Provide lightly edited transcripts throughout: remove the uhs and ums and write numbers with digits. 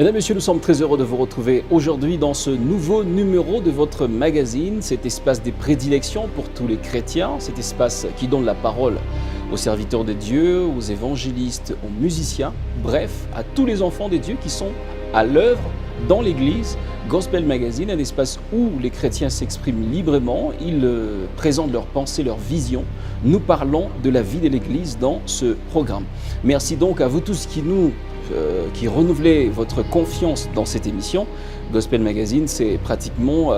Mesdames, Messieurs, nous sommes très heureux de vous retrouver aujourd'hui dans ce nouveau numéro de votre magazine, cet espace des prédilections pour tous les chrétiens, cet espace qui donne la parole aux serviteurs de Dieu, aux évangélistes, aux musiciens, bref, à tous les enfants de Dieu qui sont à l'œuvre dans l'Église. Gospel Magazine, un espace où les chrétiens s'expriment librement, ils présentent leurs pensées, leurs visions. Nous parlons de la vie de l'Église dans ce programme. Merci donc à vous tous qui renouvelez votre confiance dans cette émission. Gospel Magazine, c'est pratiquement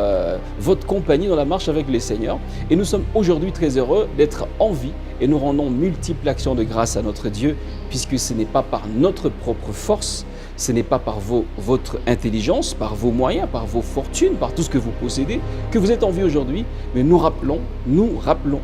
votre compagnie dans la marche avec les Seigneurs. Et nous sommes aujourd'hui très heureux d'être en vie et nous rendons multiples actions de grâce à notre Dieu, puisque ce n'est pas par notre propre force, ce n'est pas par votre intelligence, par vos moyens, par vos fortunes, par tout ce que vous possédez, que vous êtes en vie aujourd'hui. Mais nous rappelons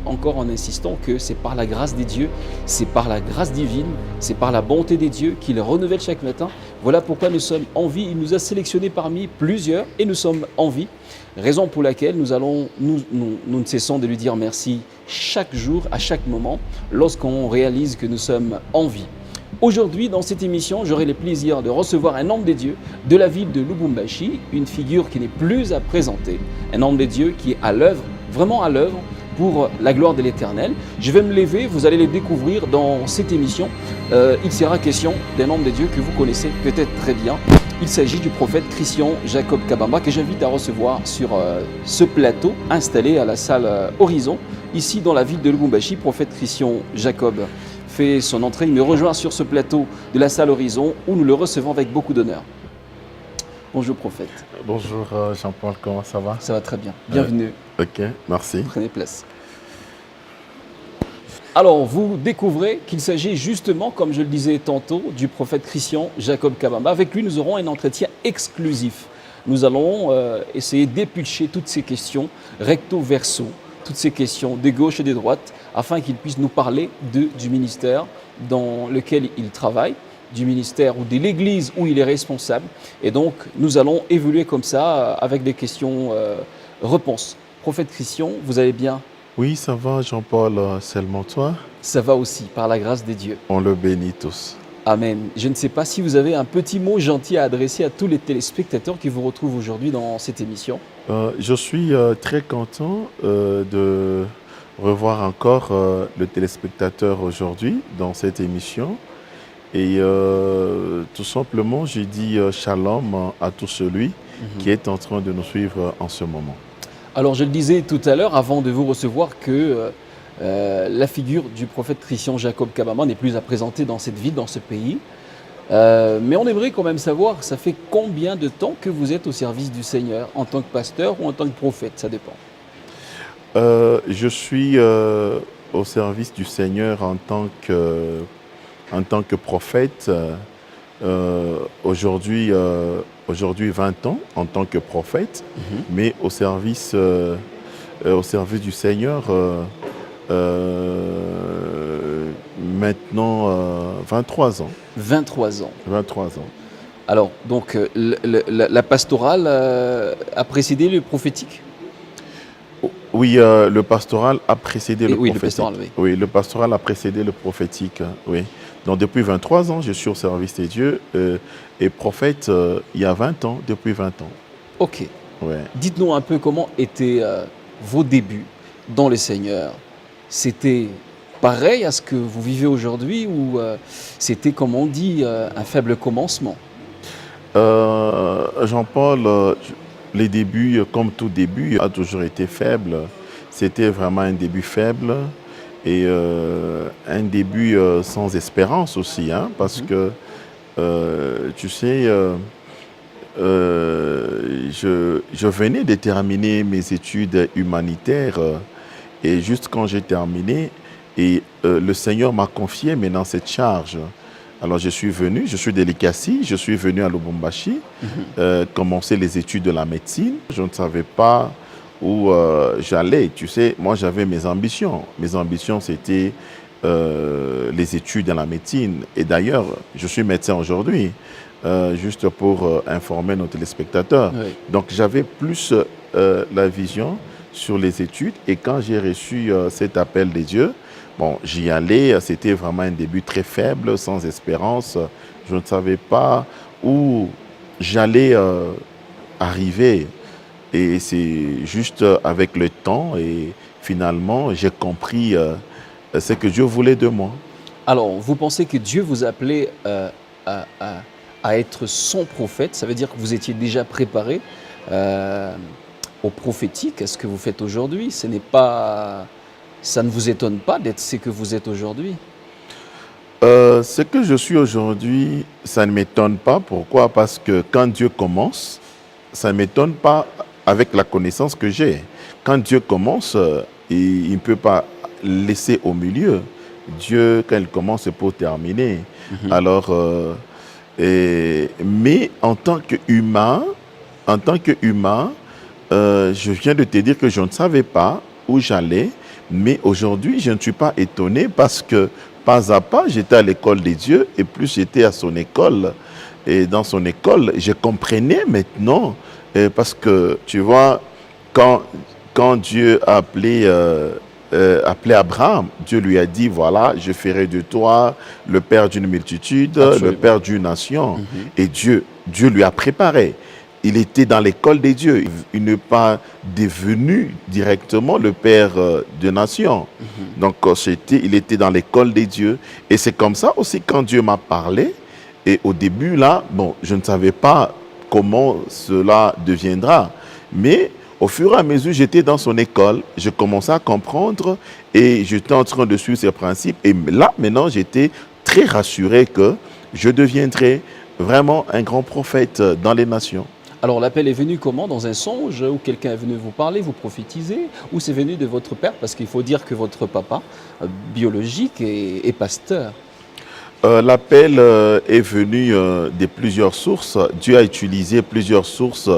encore en insistant que c'est par la grâce des dieux, c'est par la grâce divine, c'est par la bonté des dieux qu'il renouvelle chaque matin. Voilà pourquoi nous sommes en vie. Il nous a sélectionnés parmi plusieurs et nous sommes en vie. Raison pour laquelle nous ne cessons de lui dire merci chaque jour, à chaque moment, lorsqu'on réalise que nous sommes en vie. Aujourd'hui, dans cette émission, j'aurai le plaisir de recevoir un homme de Dieu de la ville de Lubumbashi, une figure qui n'est plus à présenter, un homme de Dieu qui est à l'œuvre, vraiment à l'œuvre, pour la gloire de l'Éternel. Je vais me lever, vous allez le découvrir dans cette émission. Il sera question d'un homme de Dieu que vous connaissez peut-être très bien. Il s'agit du prophète Christian Jacob Kabamba, que j'invite à recevoir sur ce plateau installé à la salle Horizon, ici dans la ville de Lubumbashi. Prophète Christian Jacob fait son entrée, il me rejoint sur ce plateau de la salle Horizon où nous le recevons avec beaucoup d'honneur. Bonjour prophète. Bonjour Jean-Paul, comment ça va? Ça va très bien, bienvenue. Ok, merci. Prenez place. Alors, vous découvrez qu'il s'agit justement, comme je le disais tantôt, du prophète Christian Jacob Kabamba. Avec lui, nous aurons un entretien exclusif. Nous allons essayer d'éplucher toutes ces questions recto verso, toutes ces questions de gauche et de droite, afin qu'il puisse nous parler du ministère dans lequel il travaille, du ministère ou de l'église où il est responsable. Et donc, nous allons évoluer comme ça avec des questions-réponses. Prophète Christian, vous allez bien? Oui, ça va Jean-Paul, seulement toi? Ça va aussi, par la grâce des dieux. On le bénit tous. Amen. Je ne sais pas si vous avez un petit mot gentil à adresser à tous les téléspectateurs qui vous retrouvent aujourd'hui dans cette émission. Je suis très content de revoir encore le téléspectateur aujourd'hui dans cette émission. Et tout simplement, je dis shalom à tout celui qui est en train de nous suivre en ce moment. Alors, je le disais tout à l'heure, avant de vous recevoir, que la figure du prophète Christian Jacob Kabamba n'est plus à présenter dans cette ville, dans ce pays. Mais on aimerait quand même savoir, ça fait combien de temps que vous êtes au service du Seigneur, en tant que pasteur ou en tant que prophète, ça dépend. Je suis au service du Seigneur en tant que prophète. Aujourd'hui 20 ans en tant que prophète, mais au service du Seigneur maintenant 23 ans. 23 ans. 23 ans. Alors, donc, la pastorale a précédé le prophétique? Oui, le pastoral a précédé le prophétique. Le pastoral, oui. Oui, le pastoral a précédé le prophétique, oui. Donc depuis 23 ans, je suis au service des dieux et prophète il y a 20 ans, depuis 20 ans. Ok. Ouais. Dites-nous un peu comment étaient vos débuts dans le Seigneur. C'était pareil à ce que vous vivez aujourd'hui ou c'était, comme on dit, un faible commencement? Jean-Paul, les débuts, comme tout début, a toujours été faible. C'était vraiment un début faible. Et un début sans espérance aussi, hein, parce que, tu sais, je venais de terminer mes études humanitaires et juste quand j'ai terminé, et le Seigneur m'a confié maintenant cette charge. Alors je suis de l'Ikassi, je suis venu à Lubumbashi, commencer les études de la médecine. Je ne savais pas où j'allais. Tu sais, moi j'avais mes ambitions. Mes ambitions, c'était les études dans la médecine. Et d'ailleurs, je suis médecin aujourd'hui, juste pour informer nos téléspectateurs. Oui. Donc j'avais plus la vision sur les études. Et quand j'ai reçu cet appel des dieux, bon, j'y allais. C'était vraiment un début très faible, sans espérance. Je ne savais pas où j'allais arriver. Et c'est juste avec le temps et finalement, j'ai compris ce que Dieu voulait de moi. Alors, vous pensez que Dieu vous appelait à, à- à être son prophète? Ça veut dire que vous étiez déjà préparé euh, au prophétique, à ce que vous faites aujourd'hui. Ce n'est pas, ça ne vous étonne pas d'être ce que vous êtes aujourd'hui. Ce que je suis aujourd'hui, ça ne m'étonne pas. Pourquoi? Parce que quand Dieu commence, ça ne m'étonne pas avec la connaissance que j'ai. Quand Dieu commence, il ne peut pas laisser au milieu. Dieu, quand il commence, c'est pour terminer. Mhm. Alors, mais en tant qu'humain, je viens de te dire que je ne savais pas où j'allais, mais aujourd'hui, je ne suis pas étonné parce que pas à pas, j'étais à l'école des dieux et plus j'étais à son école. Et dans son école, je comprenais maintenant, parce que tu vois, quand, quand Dieu a appelé Abraham, Dieu lui a dit, voilà, je ferai de toi le père d'une multitude, le Absolument. père d'une nation. Mhm. Et Dieu lui a préparé. Il était dans l'école des dieux. Il n'est pas devenu directement le père de nation. Mhm. Donc, il était dans l'école des dieux. Et c'est comme ça aussi quand Dieu m'a parlé. Et au début, là, bon, je ne savais pas comment cela deviendra. Mais au fur et à mesure, j'étais dans son école, je commençais à comprendre et j'étais en train de suivre ses principes. Et là, maintenant, j'étais très rassuré que je deviendrais vraiment un grand prophète dans les nations. Alors, l'appel est venu comment? Dans un songe où quelqu'un est venu vous parler, vous prophétiser? Ou c'est venu de votre père? Parce qu'il faut dire que votre papa, biologique, est pasteur. L'appel est venu de plusieurs sources. Dieu a utilisé plusieurs sources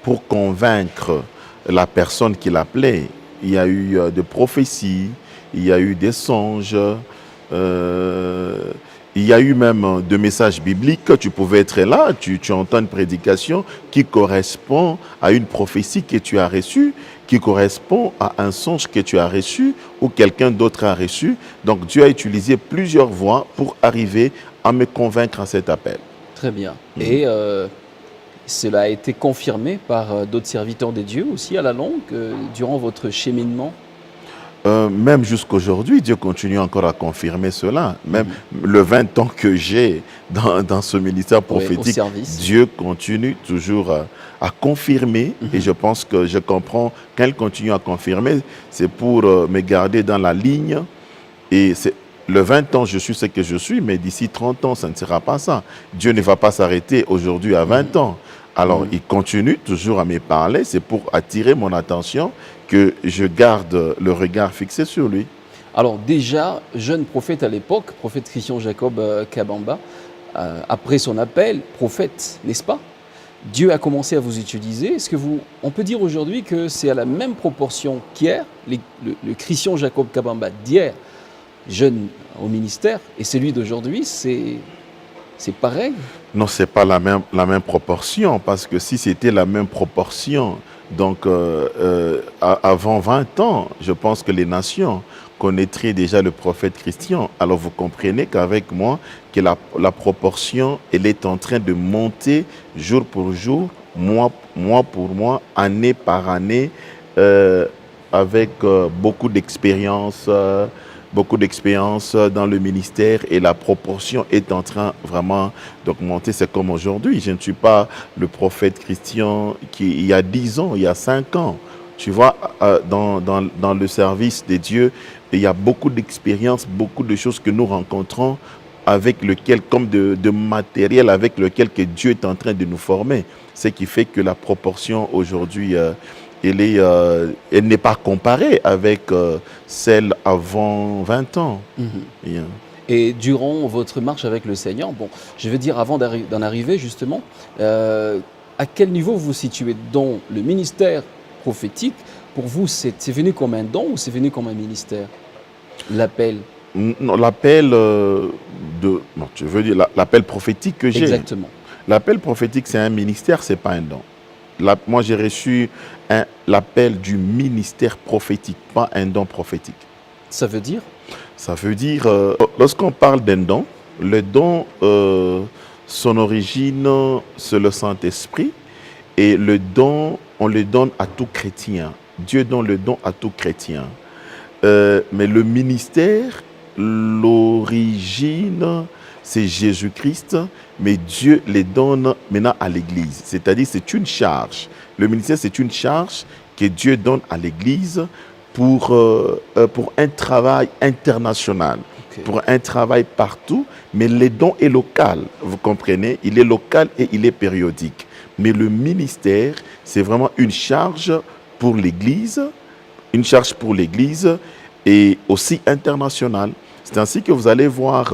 pour convaincre la personne qui l'appelait. Il y a eu des prophéties, il y a eu des songes, euh, il y a eu même des messages bibliques. Tu pouvais être là, tu entends une prédication qui correspond à une prophétie que tu as reçue, qui correspond à un songe que tu as reçu ou quelqu'un d'autre a reçu. Donc Dieu a utilisé plusieurs voies pour arriver à me convaincre à cet appel. Très bien. Mhm. Et cela a été confirmé par d'autres serviteurs de Dieu aussi à la longue, durant votre cheminement. Même jusqu'aujourd'hui, Dieu continue encore à confirmer cela. Même Mhm. le 20 ans que j'ai dans ce ministère Ouais, au prophétique, service. Dieu continue toujours à confirmer. Et Mhm. je pense que je comprends qu'elle continue à confirmer. C'est pour me garder dans la ligne. Et le 20 ans, je suis ce que je suis, mais d'ici 30 ans, ça ne sera pas ça. Dieu ne va pas s'arrêter aujourd'hui à 20 Mhm. ans. Alors, Mhm. il continue toujours à me parler. C'est pour attirer mon attention que je garde le regard fixé sur lui. Alors déjà, jeune prophète à l'époque, prophète Christian Jacob Kabamba, après son appel, prophète, n'est-ce pas? Dieu a commencé à vous utiliser. Est-ce que on peut dire aujourd'hui que c'est à la même proportion qu'hier, le Christian Jacob Kabamba d'hier, jeune au ministère, et celui d'aujourd'hui, c'est pareil? Non, ce n'est pas la même proportion, parce que si c'était la même proportion, donc avant 20 ans, je pense que les nations connaîtraient déjà le prophète Christian. Alors vous comprenez qu'avec moi, que la proportion, elle est en train de monter jour pour jour, mois pour mois, année par année, euh, avec beaucoup d'expérience dans le ministère et la proportion est en train vraiment d'augmenter. C'est comme aujourd'hui. Je ne suis pas le prophète Christian qui, il y a 10 ans, il y a 5 ans. Tu vois, dans le service de Dieu, il y a beaucoup d'expériences, beaucoup de choses que nous rencontrons avec lequel, comme de matériel avec lequel que Dieu est en train de nous former. Ce qui fait que la proportion aujourd'hui, elle n'est pas comparée avec celle avant 20 ans. Mhm. Bien. Et durant votre marche avec le Seigneur, bon, je veux dire, avant d'en arriver justement, à quel niveau vous vous situez dans le ministère prophétique? Pour vous, c'est venu comme un don ou c'est venu comme un ministère? L'appel, Non, l'appel non, tu veux dire l'appel prophétique que j'ai. exactement. L'appel prophétique, c'est un ministère, c'est pas un don. Moi, j'ai reçu l'appel du ministère prophétique, pas un don prophétique. Ça veut dire? Ça veut dire, lorsqu'on parle d'un don, le don, son origine, c'est le Saint-Esprit. Et le don, on le donne à tout chrétien. Dieu donne le don à tout chrétien. Mais le ministère, l'origine, c'est Jésus-Christ, mais Dieu les donne maintenant à l'Église. C'est-à-dire, c'est une charge. Le ministère, c'est une charge que Dieu donne à l'Église pour un travail international, pour un travail partout, mais le don est local, vous comprenez? Il est local et il est périodique. Mais le ministère, c'est vraiment une charge pour l'Église, et aussi internationale. C'est ainsi que vous allez voir,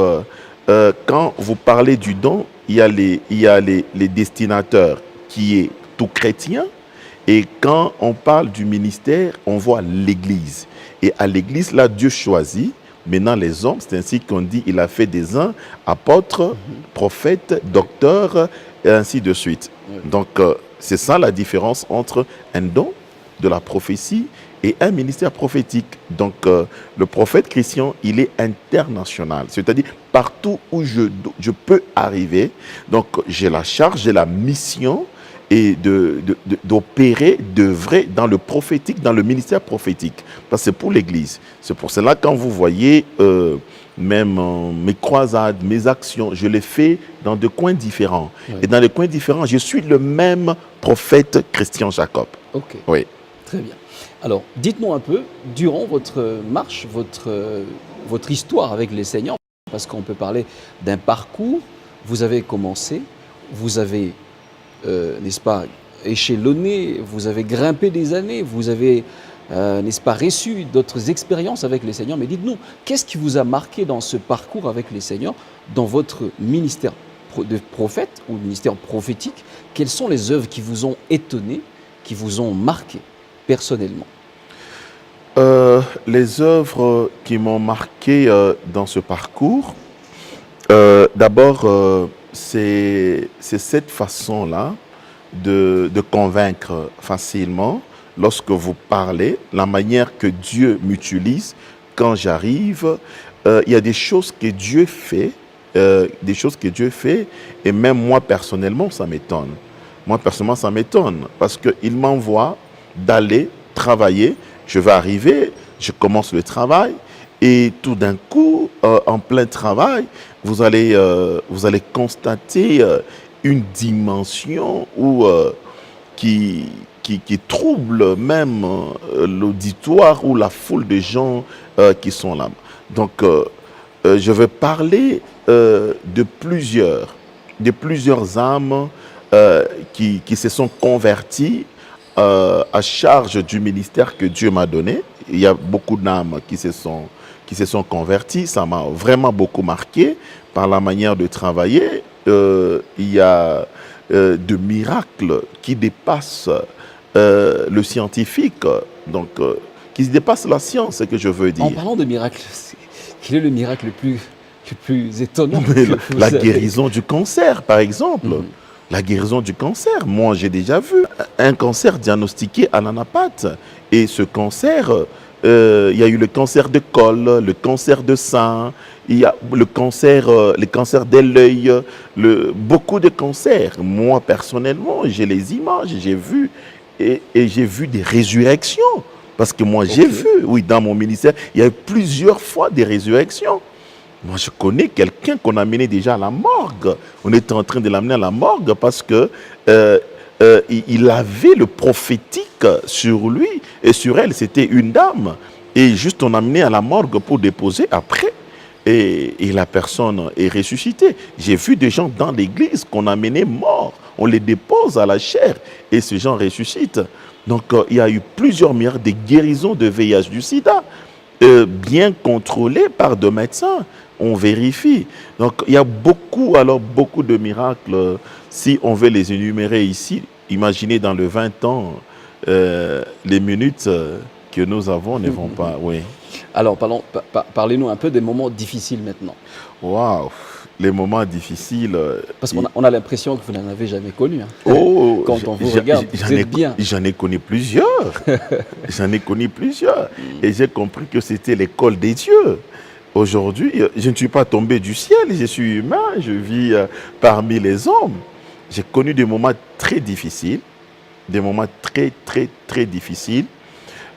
quand vous parlez du don, il y a les destinataires qui est tout chrétien, et quand on parle du ministère, on voit l'Église. Et à l'Église, là, Dieu choisit. Maintenant, les hommes, c'est ainsi qu'on dit, il a fait des uns apôtres, prophètes, docteurs, et ainsi de suite. Donc, c'est ça la différence entre un don de la prophétie et un ministère prophétique. Donc, le prophète chrétien, il est international. C'est-à-dire, partout où je peux arriver, donc j'ai la charge, j'ai la mission et d'opérer, d'œuvrer dans le prophétique, dans le ministère prophétique. Parce que c'est pour l'Église. C'est pour cela, quand vous voyez même mes croisades, mes actions, je les fais dans deux coins différents. Oui. Et dans les coins différents, je suis le même prophète Christian Jacob. Ok. Oui. Très bien. Alors, dites-nous un peu, durant votre marche, votre histoire avec les Seigneurs, parce qu'on peut parler d'un parcours, vous avez commencé, vous avez, n'est-ce pas, échelonné, vous avez grimpé des années, vous avez, n'est-ce pas, reçu d'autres expériences avec les Seigneurs. Mais dites-nous, qu'est-ce qui vous a marqué dans ce parcours avec les Seigneurs, dans votre ministère de prophète ou ministère prophétique? Quelles sont les œuvres qui vous ont étonné, qui vous ont marqué personnellement? Les œuvres qui m'ont marqué dans ce parcours, d'abord, c'est cette façon-là de convaincre facilement lorsque vous parlez, la manière que Dieu m'utilise quand j'arrive. Il y a des choses que Dieu fait, et même moi personnellement, ça m'étonne. Moi personnellement, ça m'étonne parce qu'il m'envoie d'aller travailler. Je vais arriver, je commence le travail et tout d'un coup, en plein travail, vous allez constater une dimension qui trouble même l'auditoire ou la foule de gens qui sont là. Donc, je vais parler de plusieurs âmes qui se sont converties à charge du ministère que Dieu m'a donné. Il y a beaucoup d'âmes qui se sont converties. Ça m'a vraiment beaucoup marqué par la manière de travailler. Il y a de miracles qui dépassent le scientifique, donc qui dépassent la science, c'est ce que je veux dire. En parlant de miracles, quel est le miracle le plus étonnant? La guérison du cancer, par exemple. La guérison du cancer. Moi, j'ai déjà vu un cancer diagnostiqué à l'anapathe. Et ce cancer, il y a eu le cancer de col, le cancer de sein, il y a le cancer de l'œil, beaucoup de cancers. Moi, personnellement, j'ai les images, j'ai vu, et j'ai vu des résurrections. Parce que moi, j'ai vu, oui, dans mon ministère, il y a eu plusieurs fois des résurrections. Moi, je connais quelqu'un qu'on a mené déjà à la morgue. On était en train de l'amener à la morgue parce que il avait le prophétique sur lui et sur elle. C'était une dame. Et juste on a amené à la morgue pour déposer après. Et la personne est ressuscitée. J'ai vu des gens dans l'église qu'on a menés morts. On les dépose à la chair et ces gens ressuscitent. Donc, il y a eu plusieurs miracles, des guérisons de VIH du sida, bien contrôlées par des médecins. On vérifie. Donc, il y a beaucoup de miracles. Si on veut les énumérer ici, imaginez dans le 20 ans, les minutes que nous avons ne vont pas. Oui. Alors, parlez-nous un peu des moments difficiles maintenant. Waouh, les moments difficiles. Parce qu'on a l'impression que vous n'en avez jamais connu. Hein. Oh, quand on vous regarde, vous êtes bien. J'en ai connu plusieurs. J'en ai connu plusieurs. Et j'ai compris que c'était l'école des dieux. Aujourd'hui, je ne suis pas tombé du ciel, je suis humain, je vis parmi les hommes. J'ai connu des moments très difficiles, des moments très difficiles.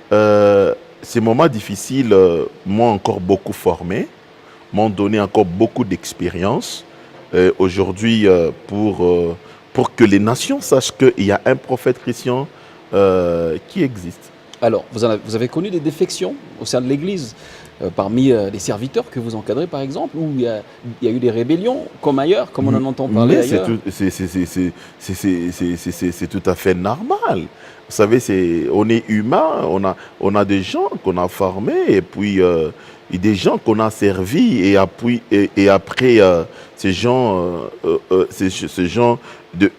Ces moments difficiles m'ont encore beaucoup formé, m'ont donné encore beaucoup d'expérience. Aujourd'hui, pour que les nations sachent qu'il y a un prophète chrétien qui existe. Alors, vous avez connu des défections au sein de l'Église, parmi les serviteurs que vous encadrez, par exemple, où il y a eu des rébellions, comme ailleurs, comme on en entend parler Mais ailleurs. c'est tout à fait normal. Vous savez, on est humain, on a des gens qu'on a formés, et puis et des gens qu'on a servis, et après, ces gens, ces gens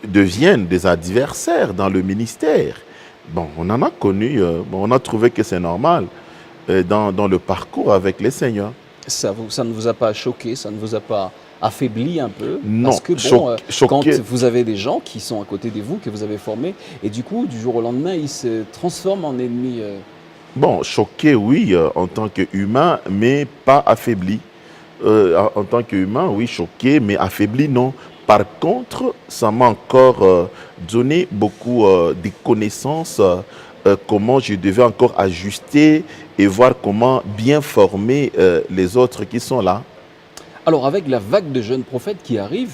deviennent des adversaires dans le ministère. Bon, on en a connu, on a trouvé que c'est normal dans le parcours avec les seigneurs. Ça ne vous a pas choqué, ça ne vous a pas affaibli un peu? Non, Parce que bon, quand choqué. vous avez des gens qui sont à côté de vous, que vous avez formés, et du coup, du jour au lendemain, ils se transforment en ennemis. Bon, choqué, oui, en tant qu'humain, mais pas affaibli. En tant qu'humain, oui, choqué, mais affaibli, non. Par contre, ça m'a encore donné beaucoup de connaissances, comment je devais encore ajuster et voir comment bien former les autres qui sont là. Alors, avec la vague de jeunes prophètes qui arrive,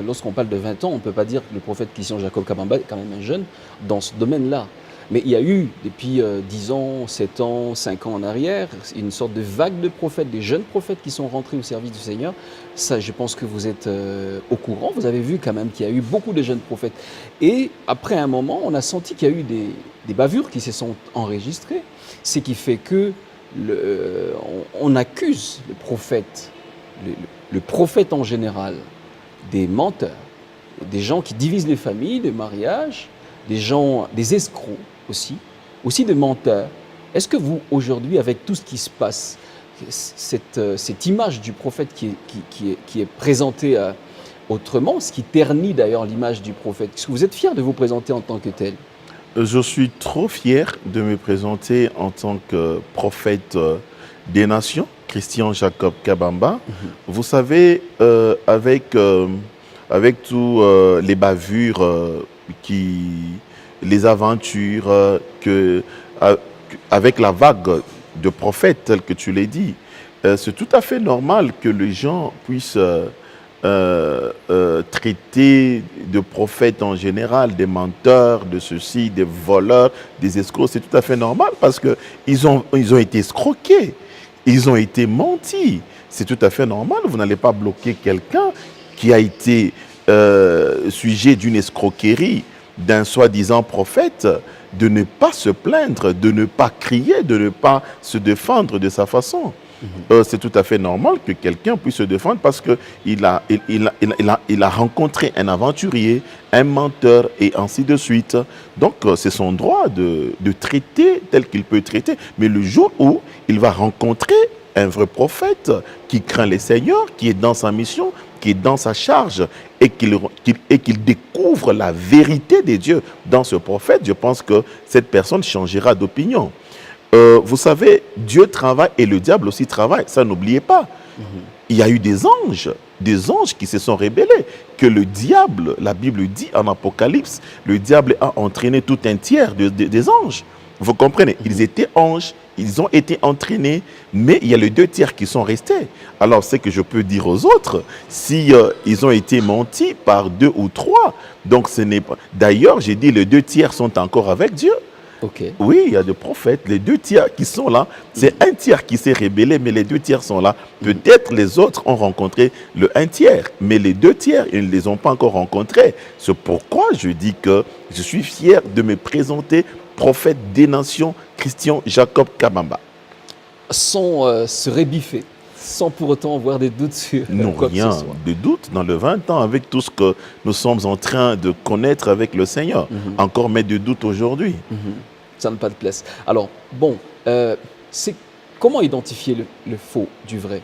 lorsqu'on parle de 20 ans, on ne peut pas dire que le prophète Christian Jacob Kabamba est quand même un jeune dans ce domaine-là. Mais il y a eu, depuis 10 ans, 7 ans, 5 ans en arrière, une sorte de vague de prophètes, des jeunes prophètes qui sont rentrés au service du Seigneur. Ça, je pense que vous êtes au courant. Vous avez vu quand même qu'il y a eu beaucoup de jeunes prophètes. Et après un moment, on a senti qu'il y a eu des bavures qui se sont enregistrées. Ce qui fait que on accuse le prophète, le prophète en général, des menteurs, des gens qui divisent les familles, des mariages, des gens, des escrocs aussi des menteurs. Est-ce que vous, aujourd'hui, avec tout ce qui se passe, cette image du prophète qui est présentée autrement, ce qui ternit d'ailleurs l'image du prophète, est-ce que vous êtes fier de vous présenter en tant que tel? Je suis trop fier de me présenter en tant que prophète des nations, Christian Jacob Kabamba. Vous savez, avec tous les bavures, les aventures, avec la vague de prophètes, tel que tu l'as dit, c'est tout à fait normal que les gens puissent traiter de prophètes en général, des menteurs, de ceci, des voleurs, des escrocs. C'est tout à fait normal parce qu'ils ont été escroqués, ils ont été mentis. C'est tout à fait normal. Vous n'allez pas bloquer quelqu'un qui a été sujet d'une escroquerie d'un soi-disant prophète, de ne pas se plaindre, de ne pas crier, de ne pas se défendre de sa façon. C'est tout à fait normal que quelqu'un puisse se défendre parce qu'il a rencontré un aventurier, un menteur et ainsi de suite. Donc, c'est son droit de traiter tel qu'il peut traiter. Mais le jour où il va rencontrer un vrai prophète qui craint les seigneurs, qui est dans sa mission, qui est dans sa charge et qu'il découvre la vérité de Dieu dans ce prophète, je pense que cette personne changera d'opinion. Vous savez, Dieu travaille et le diable aussi travaille, ça n'oubliez pas. Il y a eu des anges qui se sont rebellés, que le diable, la Bible dit en Apocalypse, le diable a entraîné tout un tiers des anges. Vous comprenez? Ils étaient anges, ils ont été entraînés, mais il y a les 2 tiers qui sont restés. Alors, ce que je peux dire aux autres, si ils ont été mentis par 2 ou 3, donc ce n'est pas... D'ailleurs, j'ai dit les 2 tiers sont encore avec Dieu. Okay. Oui, il y a des prophètes, les 2 tiers qui sont là, c'est un tiers qui s'est rébellé, mais les 2 tiers sont là. Peut-être les autres ont rencontré le 1 tiers, mais les 2 tiers, ils ne les ont pas encore rencontrés. C'est pourquoi je dis que je suis fier de me présenter prophète des nations, Christian Jacob Kabamba. Sans se rébiffer, sans pour autant avoir des doutes sur quoi rien que ce soit. de doute dans le 20 ans avec tout ce que nous sommes en train de connaître avec le Seigneur. Encore mettre de doute aujourd'hui. Ça n'a pas de place. Alors, bon, comment identifier le faux du vrai?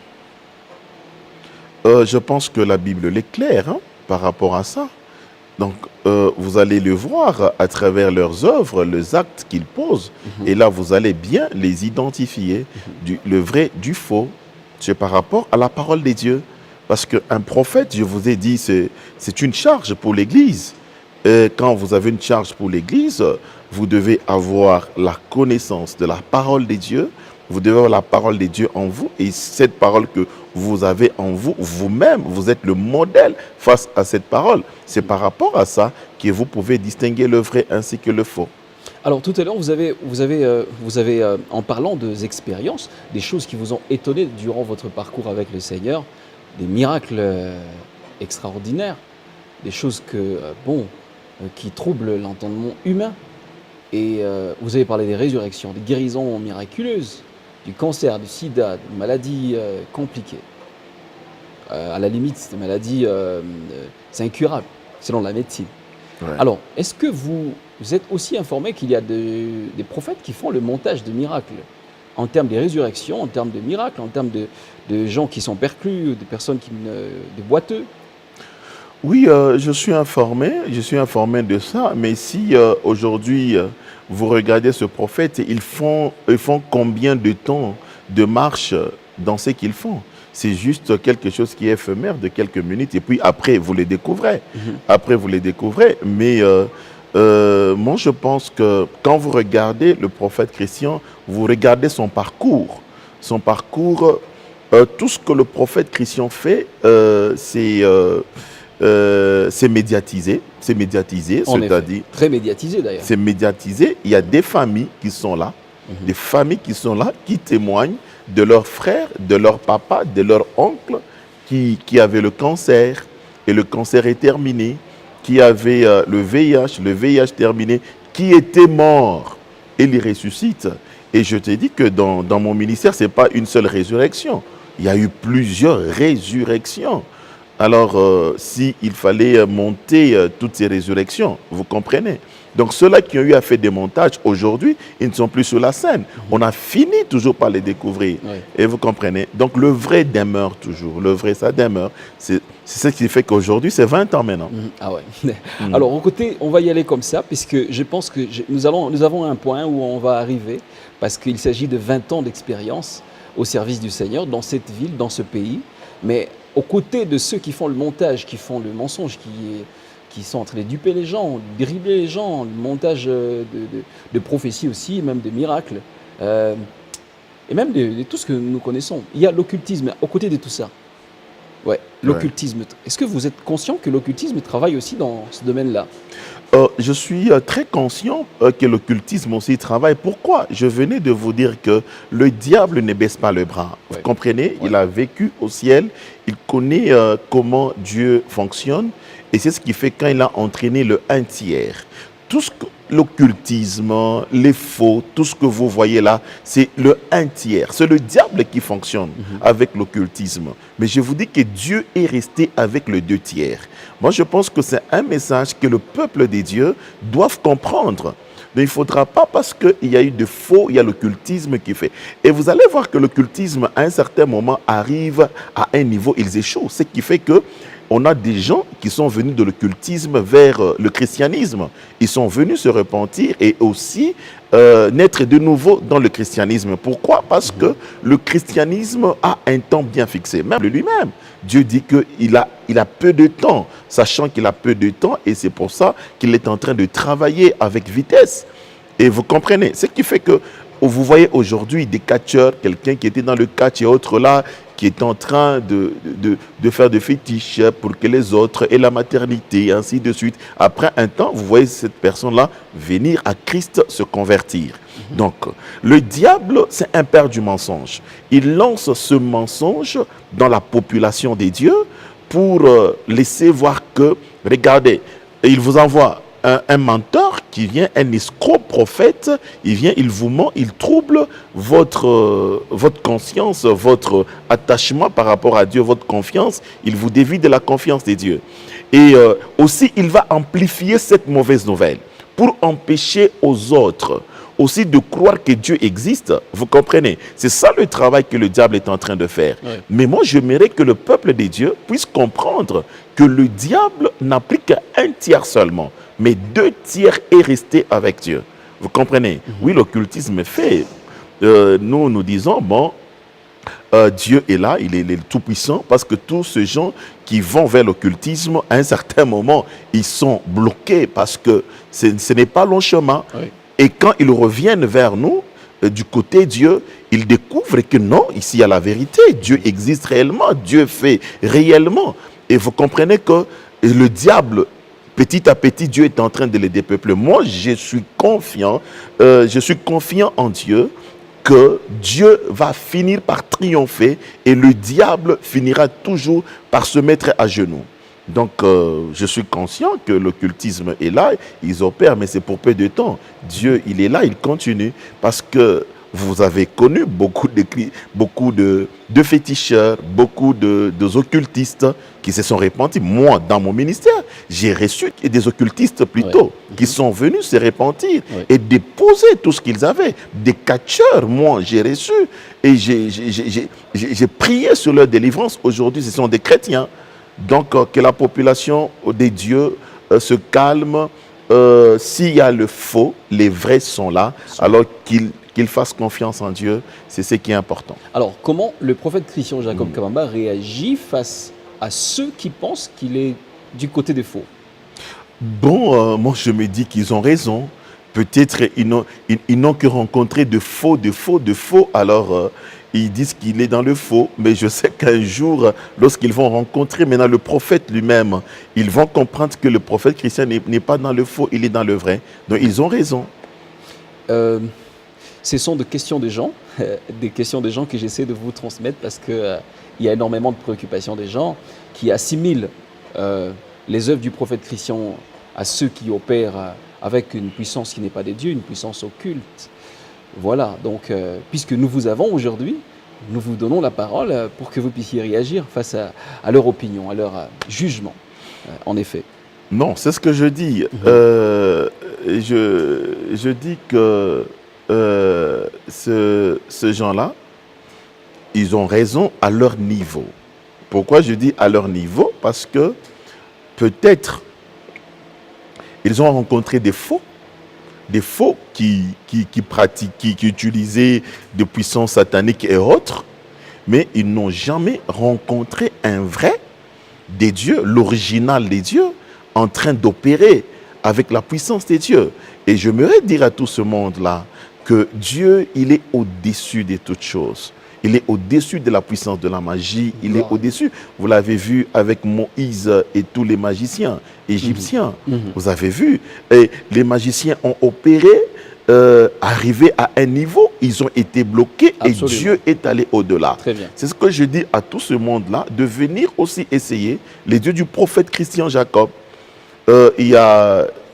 Je pense que la Bible est claire par rapport à ça. Donc, vous allez le voir à travers leurs œuvres, les actes qu'ils posent. Et là, vous allez bien les identifier, le vrai du faux. c'est par rapport à la parole de Dieu. Parce qu'un prophète, je vous ai dit, c'est une charge pour l'Église. Et quand vous avez une charge pour l'Église, vous devez avoir la connaissance de la parole de Dieu. Vous devez avoir la parole de Dieu en vous. Et cette parole que vous avez en vous, vous-même, vous êtes le modèle face à cette parole. C'est par rapport à ça que vous pouvez distinguer le vrai ainsi que le faux. Alors tout à l'heure, vous avez en parlant des expériences, des choses qui vous ont étonné durant votre parcours avec le Seigneur, des miracles extraordinaires, des choses qui troublent l'entendement humain. Et vous avez parlé des résurrections, des guérisons miraculeuses, du cancer, du sida, de maladies compliquées. À la limite, des maladies, c'est incurable, selon la médecine. Ouais. Alors, est-ce que vous êtes aussi informé qu'il y a des prophètes qui font le montage de miracles en termes de résurrection, en termes de miracles, en termes de gens qui sont perclus, des personnes des boiteux? Oui, je suis informé de ça, mais si aujourd'hui vous regardez ce prophète, ils font combien de temps de marche dans ce qu'ils font? C'est juste quelque chose qui est éphémère de quelques minutes et puis après vous les découvrez. Après vous les découvrez, mais moi je pense que quand vous regardez le prophète Christian, vous regardez son parcours. Son parcours, tout ce que le prophète Christian fait, c'est médiatisé, c'est-à-dire Très médiatisé d'ailleurs. c'est médiatisé. Il y a des familles qui sont là, des familles qui sont là, qui témoignent de leurs frères, de leur papa, de leur oncle qui avaient le cancer et le cancer est terminé, qui avait le VIH terminé, qui était mort et il ressuscite. Et je te dis que dans mon ministère, ce n'est pas une seule résurrection. Il y a eu plusieurs résurrections. Alors, s'il fallait monter toutes ces résurrections, vous comprenez. Donc, ceux-là qui ont eu à faire des montages, aujourd'hui, ils ne sont plus sur la scène. On a fini toujours par les découvrir. Oui. Et vous comprenez. Donc, le vrai demeure toujours. Le vrai, ça demeure. C'est ce qui fait qu'aujourd'hui, c'est 20 ans maintenant. Ah ouais. Alors, au côté, on va y aller comme ça, puisque je pense que nous avons un point où on va arriver, parce qu'il s'agit de 20 ans d'expérience au service du Seigneur, dans cette ville, dans ce pays. Mais aux côtés de ceux qui font le montage, qui font le mensonge, qui sont en train de duper les gens, de dribbler les gens, le montage de prophéties aussi, même de miracles, et même de tout ce que nous connaissons. Il y a l'occultisme aux côtés de tout ça. Ouais, l'occultisme. Ouais. Est-ce que vous êtes conscient que l'occultisme travaille aussi dans ce domaine-là? Je suis très conscient que l'occultisme aussi travaille. Pourquoi? Je venais de vous dire que le diable ne baisse pas le bras. Ouais. Vous comprenez? Ouais. Il a vécu au ciel, il connaît comment Dieu fonctionne. Et c'est ce qui fait quand il a entraîné le 1/3. Tout ce que l'occultisme, les faux, tout ce que vous voyez là, c'est le 1/3. C'est le diable qui fonctionne avec l'occultisme. Mais je vous dis que Dieu est resté avec le 2/3. Moi, je pense que c'est un message que le peuple des dieux doivent comprendre. Mais il ne faudra pas, parce qu'il y a eu de faux, il y a l'occultisme qui fait. Et vous allez voir que l'occultisme, à un certain moment, arrive à un niveau, ils échouent. Ce qui fait que on a des gens qui sont venus de l'occultisme vers le christianisme. Ils sont venus se repentir et aussi naître de nouveau dans le christianisme. Pourquoi? Parce que le christianisme a un temps bien fixé. Même lui-même, Dieu dit qu'il a peu de temps, sachant qu'il a peu de temps, et c'est pour ça qu'il est en train de travailler avec vitesse. Et vous comprenez, ce qui fait que vous voyez aujourd'hui des catcheurs, quelqu'un qui était dans le catch et autres là, qui est en train de faire des fétiches pour que les autres aient la maternité, et ainsi de suite. Après un temps, vous voyez cette personne-là venir à Christ se convertir. Donc, le diable, c'est un père du mensonge. Il lance ce mensonge dans la population des dieux pour laisser voir que, regardez, il vous envoie un menteur qui vient, un escroc prophète, il vient, il vous ment, il trouble votre conscience, votre attachement par rapport à Dieu, votre confiance, il vous dévie de la confiance des dieux. Et aussi, il va amplifier cette mauvaise nouvelle pour empêcher aux autres aussi de croire que Dieu existe. Vous comprenez? C'est ça le travail que le diable est en train de faire. Oui. Mais moi, j'aimerais que le peuple des dieux puisse comprendre que le diable n'a pris qu'1/3 seulement, mais 2/3 est resté avec Dieu. Vous comprenez? Oui, l'occultisme est fait. Nous disons, bon, Dieu est là, il est tout-puissant, parce que tous ces gens qui vont vers l'occultisme, à un certain moment, ils sont bloqués parce que ce n'est pas long chemin. Oui. Et quand ils reviennent vers nous, du côté Dieu, ils découvrent que non, ici il y a la vérité, Dieu existe réellement, Dieu fait réellement. Et vous comprenez que le diable, petit à petit, Dieu est en train de les dépeupler. Moi, je suis confiant en Dieu, que Dieu va finir par triompher et le diable finira toujours par se mettre à genoux. Donc, je suis conscient que l'occultisme est là, ils opèrent, mais c'est pour peu de temps. Dieu, il est là, il continue, parce que vous avez connu beaucoup de féticheurs, beaucoup d'occultistes qui se sont répandus. Moi, dans mon ministère, j'ai reçu des occultistes plutôt, qui sont venus se repentir et déposer tout ce qu'ils avaient. Des catcheurs, moi, j'ai reçu et j'ai prié sur leur délivrance. Aujourd'hui, ce sont des chrétiens. Donc, que la population des dieux se calme. S'il y a le faux, les vrais sont là. Alors qu'ils fassent confiance en Dieu, c'est ce qui est important. Alors, comment le prophète Christian Jacob Kabamba réagit face à ceux qui pensent qu'il est du côté des faux? Bon, moi je me dis qu'ils ont raison. Peut-être ils n'ont que rencontré de faux. Alors, ils disent qu'il est dans le faux. Mais je sais qu'un jour, lorsqu'ils vont rencontrer maintenant le prophète lui-même, ils vont comprendre que le prophète Christian n'est pas dans le faux, il est dans le vrai. Donc, ils ont raison. Ce sont des questions des gens que j'essaie de vous transmettre parce qu'il y a énormément de préoccupations des gens qui assimilent les œuvres du prophète Christian à ceux qui opèrent avec une puissance qui n'est pas des dieux, une puissance occulte. Voilà, donc puisque nous vous avons aujourd'hui, nous vous donnons la parole pour que vous puissiez réagir face à leur opinion, à leur jugement, en effet. Non, c'est ce que je dis. Je dis que ces gens-là, ils ont raison à leur niveau. Pourquoi je dis à leur niveau? Parce que peut-être ils ont rencontré des faux qui pratiquaient, qui utilisaient des puissances sataniques et autres, mais ils n'ont jamais rencontré un vrai des dieux, l'original des dieux, en train d'opérer avec la puissance des dieux. Et j'aimerais dire à tout ce monde-là que Dieu, il est au-dessus de toutes choses. Il est au-dessus de la puissance de la magie. Il est au-dessus. Vous l'avez vu avec Moïse et tous les magiciens égyptiens. Vous avez vu. Et les magiciens ont opéré, arrivé à un niveau. Ils ont été bloqués. Absolument. Et Dieu est allé au-delà. C'est ce que je dis à tout ce monde-là, de venir aussi essayer les dieux du prophète Christian Jacob.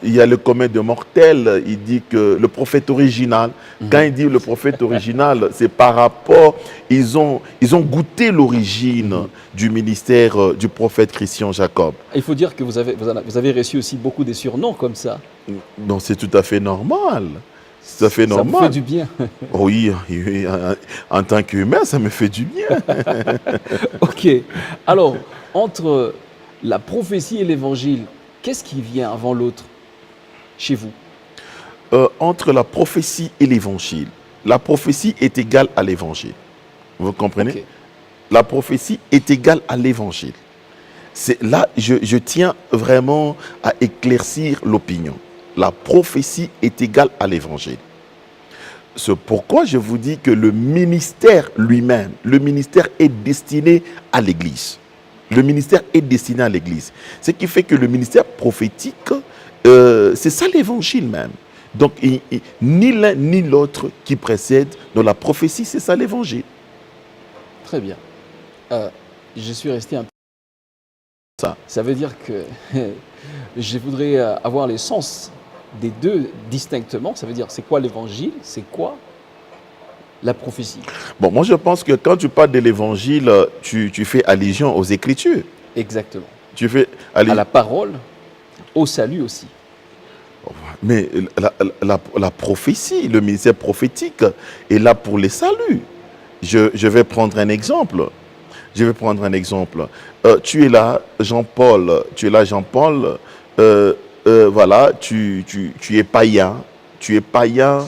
Il y a le commun de mortels, il dit que le prophète original, quand il dit le prophète original, c'est par rapport, ils ont goûté l'origine du ministère du prophète Christian Jacob. Il faut dire que vous avez reçu aussi beaucoup de surnoms comme ça. Non, c'est tout à fait normal. C'est tout à fait normal. Ça me fait du bien. Oui, en tant qu'humain, ça me fait du bien. Ok. Alors, entre la prophétie et l'évangile, qu'est-ce qui vient avant l'autre chez vous? Entre la prophétie et l'évangile, la prophétie est égale à l'évangile. Vous comprenez? Okay. La prophétie est égale à l'évangile. Là, je tiens vraiment à éclaircir l'opinion. La prophétie est égale à l'évangile. C'est pourquoi je vous dis que le ministère lui-même, le ministère est destiné à l'Église. Le ministère est destiné à l'Église. Ce qui fait que le ministère prophétique, c'est ça l'évangile même. Donc, ni l'un ni l'autre qui précède dans la prophétie, c'est ça l'évangile. Très bien. Je suis resté un peu... Ça veut dire que je voudrais avoir les sens des deux distinctement. Ça veut dire, c'est quoi l'évangile? C'est quoi la prophétie? Bon, moi je pense que quand tu parles de l'évangile, tu fais allusion aux Écritures. Exactement. Tu fais à la parole, au salut aussi. Mais la prophétie, le ministère prophétique est là pour les saluts. Je vais prendre un exemple. Tu es là, Jean-Paul. Voilà, tu es païen. Tu es païen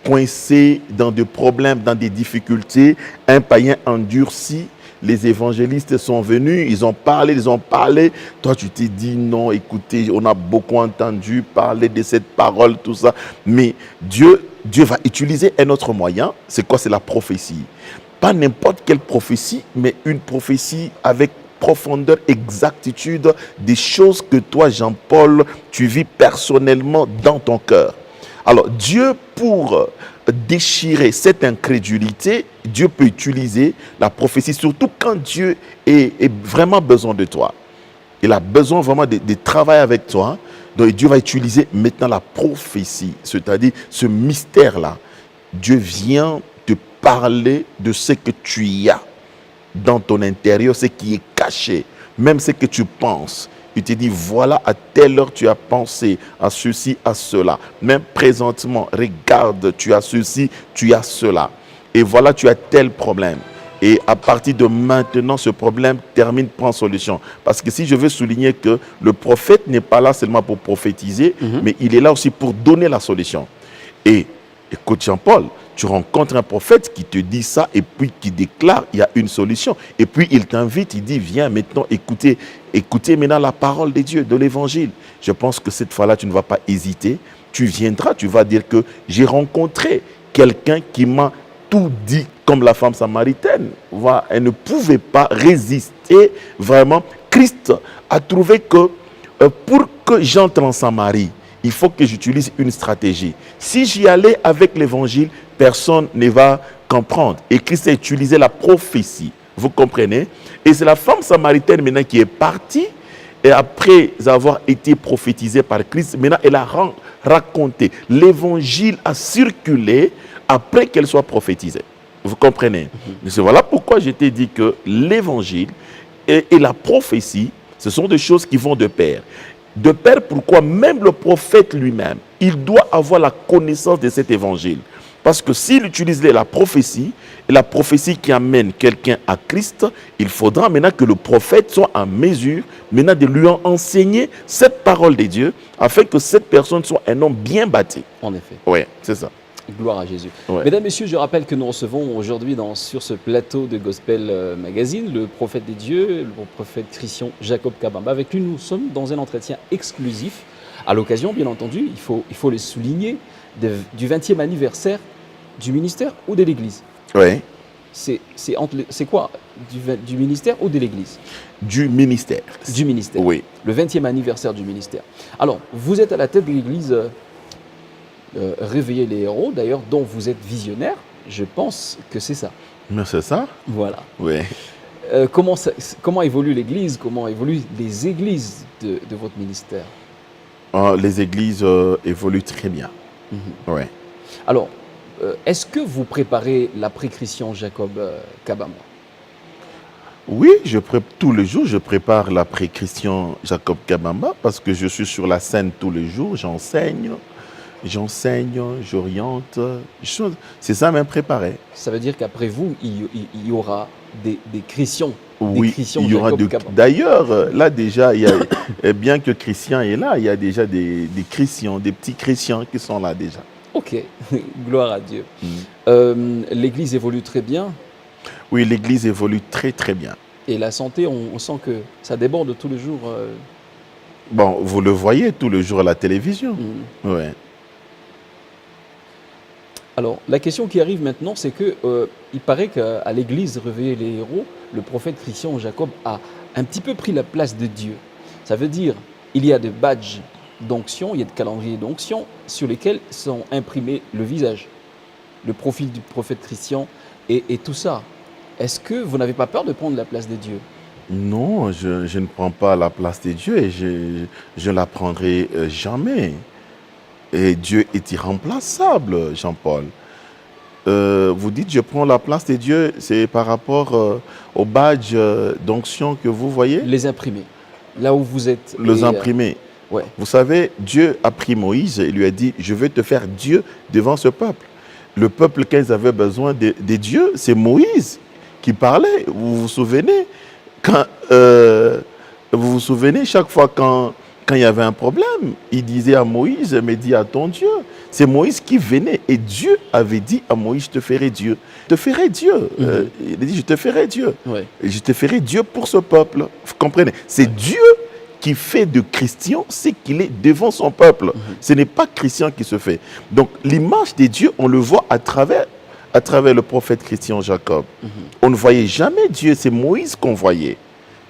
coincé dans des problèmes, dans des difficultés, un païen endurci. Les évangélistes sont venus, ils ont parlé. Toi, tu t'es dit non, écoutez, on a beaucoup entendu parler de cette parole, tout ça. Mais Dieu va utiliser un autre moyen. C'est quoi? C'est la prophétie. Pas n'importe quelle prophétie, mais une prophétie avec profondeur, exactitude des choses que toi, Jean-Paul, tu vis personnellement dans ton cœur. Alors, Dieu, pour déchirer cette incrédulité, Dieu peut utiliser la prophétie, surtout quand Dieu est vraiment besoin de toi. Il a besoin vraiment de travailler avec toi. Donc, Dieu va utiliser maintenant la prophétie, c'est-à-dire ce mystère-là. Dieu vient te parler de ce que tu y as dans ton intérieur, ce qui est caché, même ce que tu penses. Il te dit, voilà, à telle heure tu as pensé à ceci, à cela. Même présentement, regarde, tu as ceci, tu as cela. Et voilà, tu as tel problème. Et à partir de maintenant, ce problème termine, prend solution. Parce que si je veux souligner que le prophète n'est pas là seulement pour prophétiser, mais il est là aussi pour donner la solution. Et écoute Jean-Paul, tu rencontres un prophète qui te dit ça et puis qui déclare il y a une solution. Et puis il t'invite, il dit viens maintenant écoutez maintenant la parole de Dieu, de l'évangile. Je pense que cette fois-là, tu ne vas pas hésiter. Tu viendras, tu vas dire que j'ai rencontré quelqu'un qui m'a tout dit, comme la femme samaritaine. Voilà, elle ne pouvait pas résister vraiment. Christ a trouvé que pour que j'entre en Samarie, il faut que j'utilise une stratégie. Si j'y allais avec l'évangile, personne ne va comprendre. Et Christ a utilisé la prophétie. Vous comprenez? Et c'est la femme samaritaine maintenant qui est partie. Et après avoir été prophétisée par Christ, maintenant elle a raconté. L'évangile a circulé après qu'elle soit prophétisée. Vous comprenez? C'est voilà pourquoi je t'ai dit que l'évangile et la prophétie, ce sont des choses qui vont de pair. De pair, pourquoi même le prophète lui-même, il doit avoir la connaissance de cet évangile. Parce que s'il utilise la prophétie, et la prophétie qui amène quelqu'un à Christ, il faudra maintenant que le prophète soit en mesure maintenant de lui enseigner cette parole de Dieu, afin que cette personne soit un homme bien bâti. En effet. Oui, c'est ça. Gloire à Jésus. Ouais. Mesdames, Messieurs, je rappelle que nous recevons aujourd'hui sur ce plateau de Gospel Magazine le prophète des dieux, le prophète Christian Jacob Kabamba. Avec lui, nous sommes dans un entretien exclusif. À l'occasion, bien entendu, il faut le souligner, du 20e anniversaire du ministère ou de l'Église. Oui. C'est quoi? Du ministère ou de l'Église? Du ministère. Du ministère. Oui. Le 20e anniversaire du ministère. Alors, vous êtes à la tête de l'Église Réveiller les héros, d'ailleurs, dont vous êtes visionnaire. Je pense que c'est ça. Mais c'est ça? Voilà. Oui. Comment évolue l'Église? Comment évoluent les églises de votre ministère? Les églises évoluent très bien. Oui. Alors, est-ce que vous préparez l'après-Christian Jacob Kabamba? Oui, tous les jours, je prépare l'après-Christian Jacob Kabamba parce que je suis sur la scène tous les jours, j'enseigne, j'oriente. C'est ça même préparé. Ça veut dire qu'après vous, il y aura des Christians. Oui, des Christians il y aura Jacob Kabamba. D'ailleurs, là déjà, bien que Christian est là, il y a déjà des Christians, des petits Christians qui sont là déjà. Ok, gloire à Dieu. L'Église évolue très bien. Oui, l'Église évolue très très bien. Et la santé, on sent que ça déborde tous les jours. Bon, vous le voyez tous les jours à la télévision. Ouais. Alors, la question qui arrive maintenant, c'est que il paraît qu'à l'Église Réveiller les héros, le prophète Christian Jacob a un petit peu pris la place de Dieu. Ça veut dire il y a des badges d'onction, il y a des calendriers d'onction sur lesquels sont imprimés le visage, le profil du prophète Christian et tout ça. Est-ce que vous n'avez pas peur de prendre la place de Dieu? Non, je ne prends pas la place de Dieu et je ne la prendrai jamais. Et Dieu est irremplaçable, Jean-Paul. Vous dites je prends la place de Dieu, c'est par rapport au badge d'onction que vous voyez? Les imprimer, là où vous êtes. Les imprimer. Ouais. Vous savez, Dieu a pris Moïse et lui a dit, je vais te faire Dieu devant ce peuple. Le peuple, quand ils avaient besoin de Dieu, c'est Moïse qui parlait. Vous vous souvenez? Vous vous souvenez, chaque fois quand il y avait un problème, il disait à Moïse, mais dis à ton Dieu. C'est Moïse qui venait et Dieu avait dit à Moïse, je te ferai Dieu. Je te ferai Dieu. Il a dit, je te ferai Dieu. Ouais. Et je te ferai Dieu pour ce peuple. Vous comprenez? C'est Dieu qui fait de Christian ce qu'il est devant son peuple. Ce n'est pas Christian qui se fait. Donc l'image de Dieu, on le voit à travers le prophète Christian Jacob. On ne voyait jamais Dieu, c'est Moïse qu'on voyait.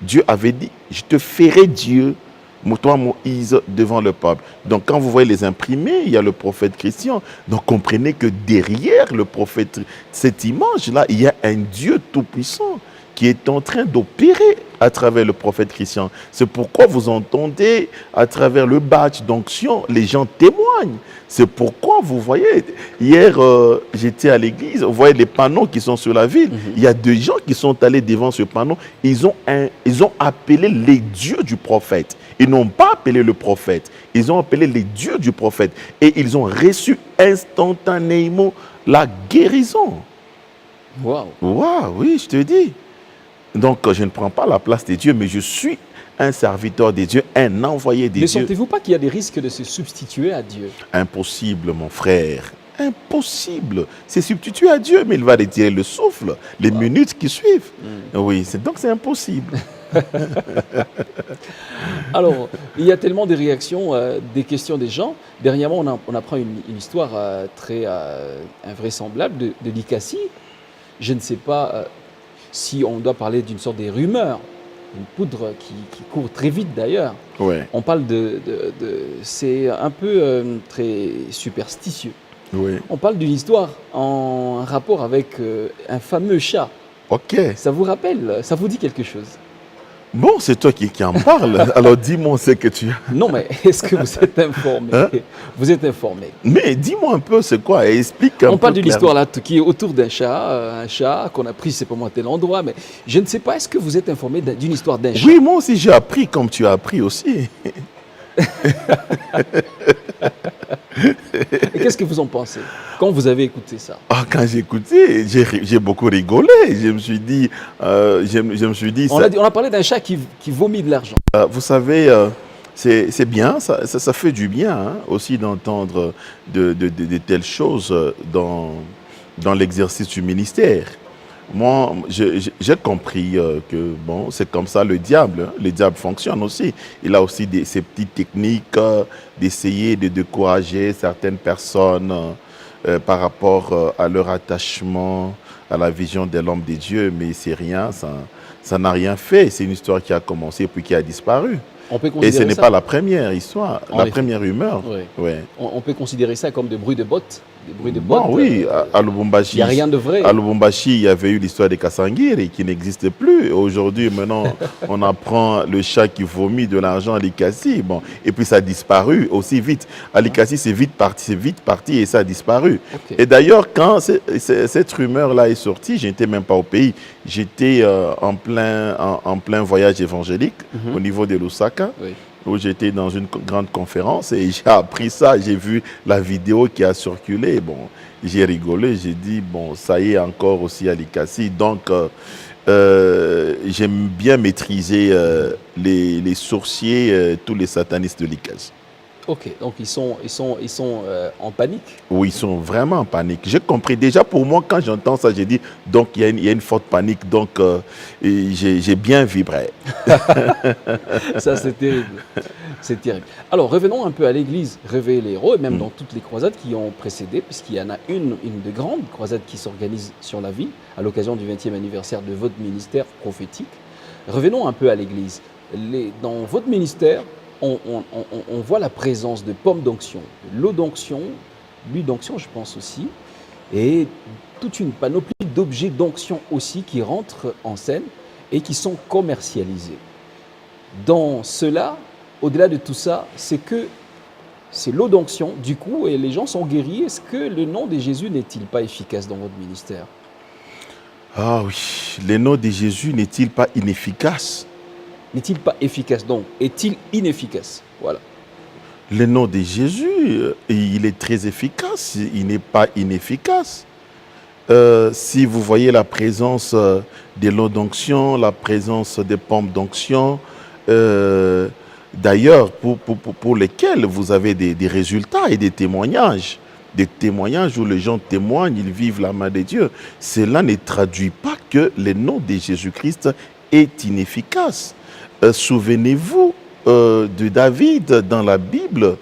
Dieu avait dit, je te ferai Dieu, toi Moïse, devant le peuple. Donc quand vous voyez les imprimés, il y a le prophète Christian. Donc comprenez que derrière le prophète, cette image-là, il y a un Dieu tout-puissant qui est en train d'opérer à travers le prophète Christian. C'est pourquoi vous entendez à travers le badge d'onction, les gens témoignent. C'est pourquoi vous voyez, hier j'étais à l'église, vous voyez les panneaux qui sont sur la ville, il y a des gens qui sont allés devant ce panneau, ils ont appelé les dieux du prophète. Ils n'ont pas appelé le prophète, ils ont appelé les dieux du prophète et ils ont reçu instantanément la guérison. Waouh! Waouh, oui, je te dis. Donc, je ne prends pas la place de Dieu, mais je suis un serviteur de Dieu, un envoyé de Dieu. Ne sentez-vous pas qu'il y a des risques de se substituer à Dieu? Impossible, mon frère. Impossible. C'est substituer à Dieu, mais il va retirer le souffle, les minutes qui suivent. Oui, donc c'est impossible. Alors, il y a tellement de réactions, des questions des gens. Dernièrement, on apprend une histoire très invraisemblable de Likasi. Je ne sais pas si on doit parler d'une sorte de rumeur, une poudre qui court très vite d'ailleurs. Ouais. On parle c'est un peu très superstitieux. Oui. On parle d'une histoire en rapport avec un fameux chat. Ok. Ça vous rappelle, ça vous dit quelque chose? Bon, c'est toi qui en parles. Alors dis-moi ce que tu as. Non, mais est-ce que vous êtes informé? Vous êtes informé. Mais dis-moi un peu c'est quoi et explique un peu. On parle d'une clairement. histoire là qui est autour d'un chat qu'on a pris, je ne sais pas moi, à tel endroit, mais je ne sais pas, est-ce que vous êtes informé d'une histoire d'un chat? Oui, moi aussi j'ai appris comme tu as appris aussi. Et qu'est-ce que vous en pensez quand vous avez écouté ça? Ah, quand j'ai écouté, j'ai beaucoup rigolé. Je me suis dit, On a parlé d'un chat qui vomit de l'argent. vous savez, c'est bien, ça fait du bien hein, aussi d'entendre de telles choses dans l'exercice du ministère. Moi, j'ai compris que bon, c'est comme ça le diable. Hein. Le diable fonctionne aussi. Il a aussi ses petites techniques d'essayer de décourager certaines personnes par rapport à leur attachement à la vision de l'homme de Dieu. Mais c'est rien, ça n'a rien fait. C'est une histoire qui a commencé puis qui a disparu. On peut Et considérer ce n'est ça, pas la première histoire, En la effet. première rumeur. Oui. Ouais. On peut considérer ça comme des bruits de bottes. Des bruits de Bon, bottes. oui, à Il Lubumbashi. n'y a rien de vrai. À Lubumbashi, il y avait eu l'histoire des Kassangiri qui n'existe plus. Aujourd'hui, maintenant, on apprend le chat qui vomit de l'argent à Likasi. Bon, et puis ça a disparu aussi vite. À Likasi, c'est vite parti et ça a disparu. Ok. Et d'ailleurs, quand cette rumeur-là est sortie, je n'étais même pas au pays. J'étais en plein voyage évangélique au niveau de Lusaka. Oui. Où j'étais dans une grande conférence et j'ai appris ça, j'ai vu la vidéo qui a circulé, bon, j'ai rigolé, j'ai dit, bon, ça y est encore aussi à Likasi, donc j'aime bien maîtriser les sorciers, tous les satanistes de Likasi. Ok, donc ils sont en panique. Oui, ils sont vraiment en panique. J'ai compris. Déjà, pour moi, quand j'entends ça, j'ai dit, donc il y a une forte panique. Donc, j'ai bien vibré. Ça, c'est terrible. C'est terrible. Alors, revenons un peu à l'église Réveiller les héros, et même dans toutes les croisades qui ont précédé, puisqu'il y en a une de grande croisade qui s'organise sur la ville, à l'occasion du 20e anniversaire de votre ministère prophétique. Revenons un peu à l'église. Dans votre ministère, on voit la présence de pommes d'onction, de l'eau d'onction, l'huile d'onction, je pense aussi, et toute une panoplie d'objets d'onction aussi qui rentrent en scène et qui sont commercialisés. Dans cela, au-delà de tout ça, c'est l'eau d'onction, du coup, et les gens sont guéris. Est-ce que le nom de Jésus n'est-il pas efficace dans votre ministère? Ah oui, le nom de Jésus n'est-il pas inefficace? N'est-il pas efficace? Donc, est-il inefficace? Voilà. Le nom de Jésus, il est très efficace, il n'est pas inefficace. Si vous voyez la présence de l'eau d'onction, la présence des pommes d'onction, d'ailleurs pour lesquelles vous avez des résultats et des témoignages. des témoignages où les gens témoignent, ils vivent la main de Dieu. Cela ne traduit pas que le nom de Jésus-Christ est inefficace. Souvenez-vous de David dans la Bible,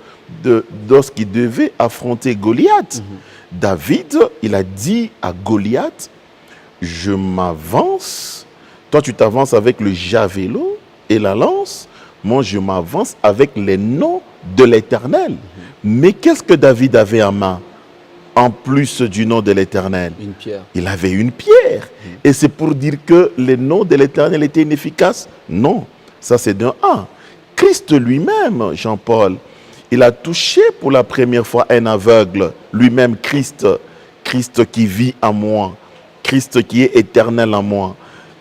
lorsqu'il devait affronter Goliath. David, il a dit à Goliath, je m'avance, toi tu t'avances avec le javelot et la lance, moi je m'avance avec les noms de l'Éternel. Mais qu'est-ce que David avait en main en plus du nom de l'Éternel? Une pierre. Il avait une pierre. Et c'est pour dire que le nom de l'Éternel était inefficace? Non, ça c'est d'un un. Christ lui-même, Jean-Paul, il a touché pour la première fois un aveugle, lui-même Christ, Christ qui vit en moi, Christ qui est éternel en moi.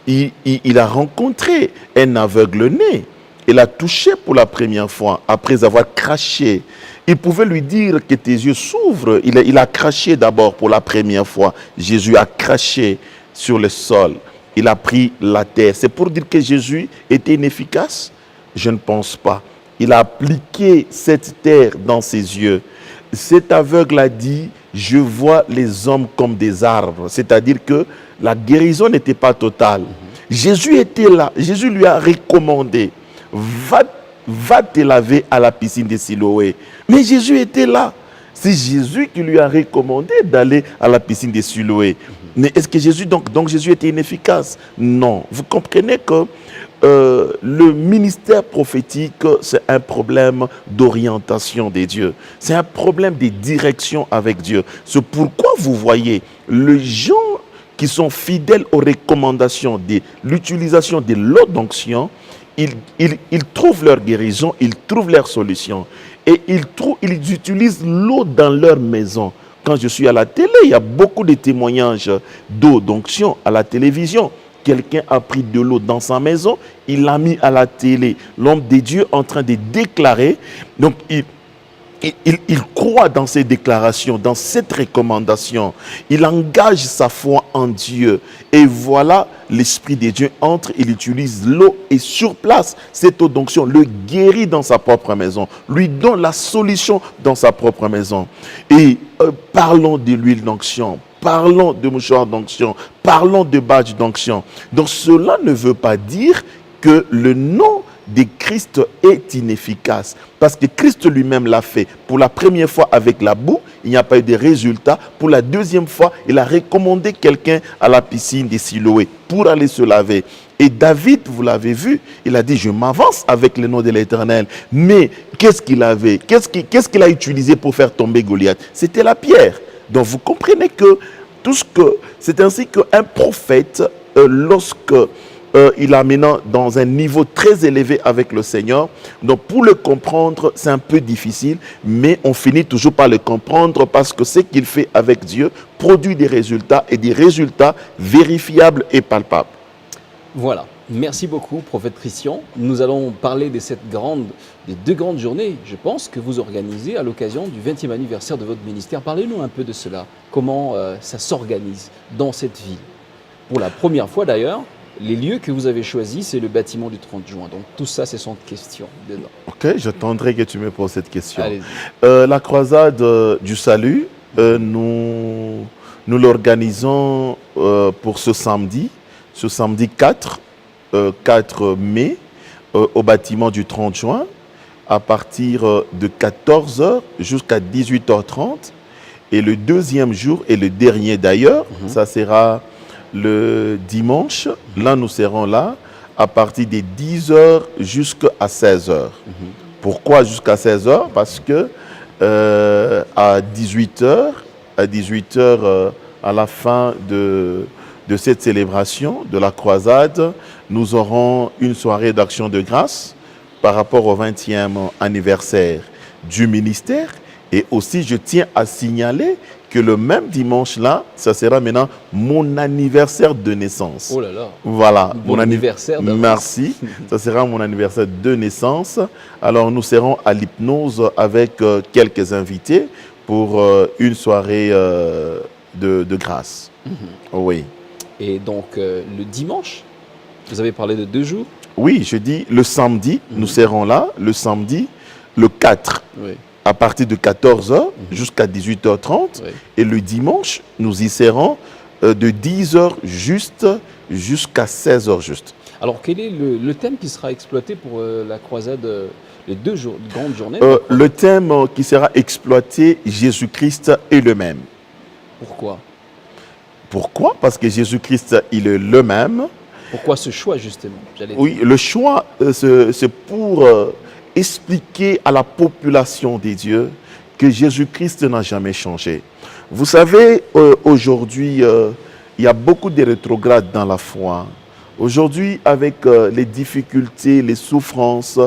Il a rencontré un aveugle né. Il a touché pour la première fois, après avoir craché. Il pouvait lui dire que tes yeux s'ouvrent. Il a craché d'abord pour la première fois. Jésus a craché sur le sol. Il a pris la terre. C'est pour dire que Jésus était inefficace? Je ne pense pas. Il a appliqué cette terre dans ses yeux. Cet aveugle a dit, je vois les hommes comme des arbres. C'est-à-dire que la guérison n'était pas totale. Jésus était là. Jésus lui a recommandé, va te laver à la piscine de Siloé. Mais Jésus était là. C'est Jésus qui lui a recommandé d'aller à la piscine de Siloé. Mais est-ce que Jésus, donc Jésus était inefficace? Non. Vous comprenez que le ministère prophétique, c'est un problème d'orientation des dieux. C'est un problème de direction avec Dieu. C'est pourquoi vous voyez les gens qui sont fidèles aux recommandations de l'utilisation de l'eau d'onction, ils trouvent leur guérison, ils trouvent leur solution. Et ils utilisent l'eau dans leur maison. Quand je suis à la télé, il y a beaucoup de témoignages d'eau d'onction à la télévision. Quelqu'un a pris de l'eau dans sa maison, il l'a mis à la télé. L'homme de Dieu en train de déclarer. Donc, il croit dans ces déclarations, dans cette recommandation. Il engage sa foi en Dieu. Et voilà, l'Esprit de Dieu entre, il utilise l'eau et sur place, cette eau d'onction le guérit dans sa propre maison, lui donne la solution dans sa propre maison. Et parlons de l'huile d'onction. Parlons de mouchoir d'onction, parlons de badge d'onction. Donc cela ne veut pas dire que le nom de Christ est inefficace. Parce que Christ lui-même l'a fait. Pour la première fois avec la boue, il n'y a pas eu de résultat. Pour la deuxième fois, il a recommandé quelqu'un à la piscine de Siloé pour aller se laver. Et David, vous l'avez vu, il a dit, je m'avance avec le nom de l'Éternel. Mais qu'est-ce qu'il avait? Qu'est-ce qu'il a utilisé pour faire tomber Goliath? C'était la pierre. Donc vous comprenez que c'est ainsi qu'un prophète, lorsque il est maintenant dans un niveau très élevé avec le Seigneur, donc pour le comprendre, c'est un peu difficile, mais on finit toujours par le comprendre parce que ce qu'il fait avec Dieu produit des résultats et des résultats vérifiables et palpables. Voilà. Merci beaucoup, prophète Christian. Nous allons parler de des deux grandes journées, je pense, que vous organisez à l'occasion du 20e anniversaire de votre ministère. Parlez-nous un peu de cela. Comment ça s'organise dans cette ville? Pour la première fois d'ailleurs, les lieux que vous avez choisis, c'est le bâtiment du 30 juin. Donc tout ça, c'est son question dedans. Ok, j'attendrai que tu me poses cette question. Allez-y. La croisade du salut, nous l'organisons pour ce samedi 4 mai, au bâtiment du 30 juin, à partir de 14h jusqu'à 18h30. Et le deuxième jour, et le dernier d'ailleurs, ça sera le dimanche. Là, nous serons là à partir de 10h jusqu'à 16h. Pourquoi jusqu'à 16h? Parce que à 18h, à la fin de cette célébration de la croisade, nous aurons une soirée d'action de grâce par rapport au 20e anniversaire du ministère. Et aussi, je tiens à signaler que le même dimanche-là, ça sera maintenant mon anniversaire de naissance. Oh là là. Voilà. Mon anniversaire d'avance. Merci. Ça sera mon anniversaire de naissance. Alors, nous serons à l'hypnose avec quelques invités pour une soirée de grâce. Oui. Et donc, le dimanche, vous avez parlé de 2 jours? Oui, je dis le samedi, nous serons là, le samedi, le 4. Oui. à partir de 14h jusqu'à 18h30. Oui. Et le dimanche, nous y serons de 10h juste jusqu'à 16h juste. Alors, quel est le thème qui sera exploité pour la croisade, les deux grandes journées? Le thème qui sera exploité, Jésus-Christ est le même. Pourquoi? Pourquoi? Parce que Jésus-Christ, il est le même. Pourquoi ce choix, justement? Oui, le choix, c'est pour expliquer à la population des dieux que Jésus-Christ n'a jamais changé. Vous savez, aujourd'hui, il y a beaucoup de rétrogrades dans la foi. Aujourd'hui, avec les difficultés, les souffrances,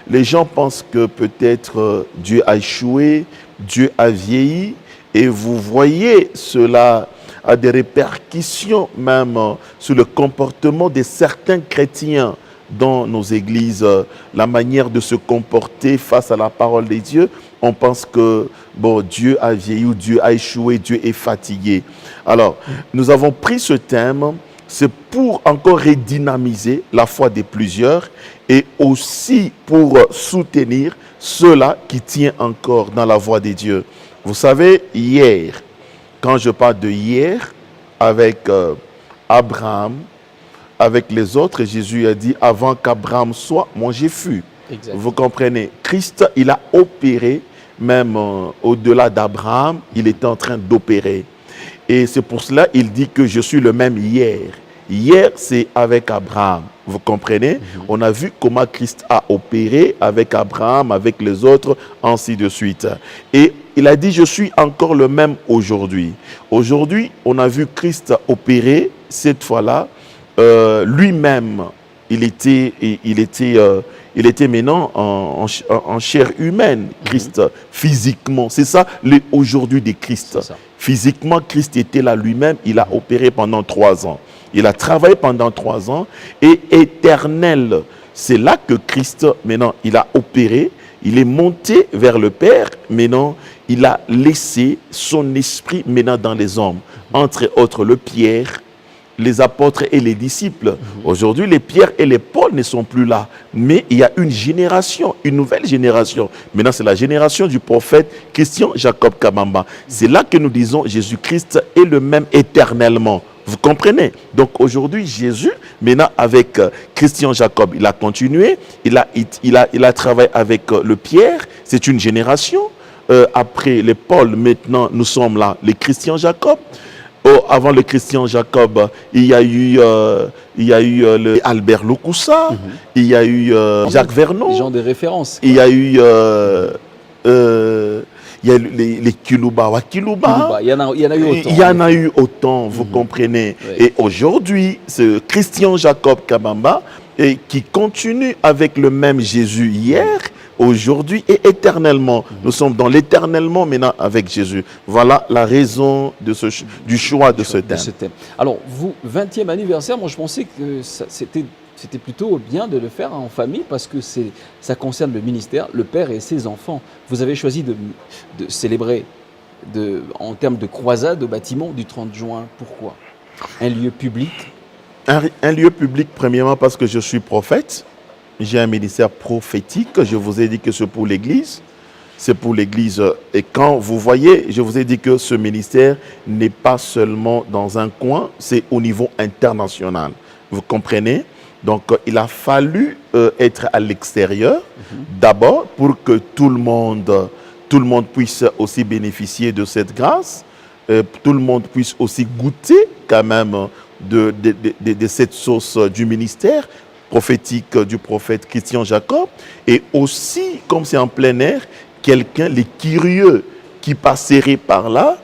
les gens pensent que peut-être Dieu a échoué, Dieu a vieilli. Et vous voyez, cela a des répercussions même sur le comportement de certains chrétiens dans nos églises, la manière de se comporter face à la parole de Dieu. On pense que bon, Dieu a vieilli ou Dieu a échoué, Dieu est fatigué. Alors, nous avons pris ce thème, c'est pour encore redynamiser la foi de plusieurs et aussi pour soutenir ceux-là qui tiennent encore dans la voie de Dieu. Vous savez, hier, quand je parle de hier, avec Abraham, avec les autres, Jésus a dit, avant qu'Abraham soit, moi j'ai fui. Exact. Vous comprenez? Christ, il a opéré, même au-delà d'Abraham, il était en train d'opérer. Et c'est pour cela qu'il dit que je suis le même hier. Hier, c'est avec Abraham. Vous comprenez? On a vu comment Christ a opéré avec Abraham, avec les autres, ainsi de suite. Et il a dit, je suis encore le même aujourd'hui. Aujourd'hui, on a vu Christ opérer, cette fois-là, lui-même, il était maintenant en chair humaine, Christ, physiquement. C'est ça, aujourd'hui de Christ. Physiquement, Christ était là lui-même, il a opéré pendant 3 ans. Il a travaillé pendant 3 ans et éternel. C'est là que Christ, maintenant, il a opéré, il est monté vers le Père, maintenant, il a laissé son esprit maintenant dans les hommes. Entre autres, le Pierre, les apôtres et les disciples. Aujourd'hui, les Pierre et les Paul ne sont plus là. Mais il y a une génération, une nouvelle génération. Maintenant, c'est la génération du prophète Christian Jacob Kabamba. C'est là que nous disons Jésus-Christ est le même éternellement. Vous comprenez? Donc aujourd'hui, Jésus, maintenant avec Christian Jacob, il a continué, il a travaillé avec le Pierre, c'est une génération. Après les Paul, maintenant nous sommes là, les Christian Jacob. Avant le Christian Jacob, il y a eu le Albert Loukoussa, il y a eu Jacques Vernon. Les gens de référence. Il y a eu les Kilouba, Wakilouba. Il y en a eu autant. Il y en a eu autant, vous comprenez. Oui. Et aujourd'hui, c'est Christian Jacob Kabamba qui continue avec le même Jésus hier, aujourd'hui et éternellement. Nous sommes dans l'éternellement maintenant avec Jésus. Voilà la raison de du choix de ce thème. Alors, vous, 20e anniversaire, moi je pensais que c'était plutôt bien de le faire en famille parce que ça concerne le ministère, le père et ses enfants. Vous avez choisi de célébrer en termes de croisade au bâtiment du 30 juin. Pourquoi? Un lieu public? Un lieu public, premièrement, parce que je suis prophète. J'ai un ministère prophétique. Je vous ai dit que c'est pour l'Église. C'est pour l'Église. Et quand vous voyez, je vous ai dit que ce ministère n'est pas seulement dans un coin, c'est au niveau international. Vous comprenez? Donc, il a fallu être à l'extérieur, d'abord, pour que tout le monde puisse aussi bénéficier de cette grâce, tout le monde puisse aussi goûter quand même de cette sauce du ministère prophétique du prophète Christian Jacob, et aussi, comme c'est en plein air, quelqu'un, les curieux qui passeraient par là,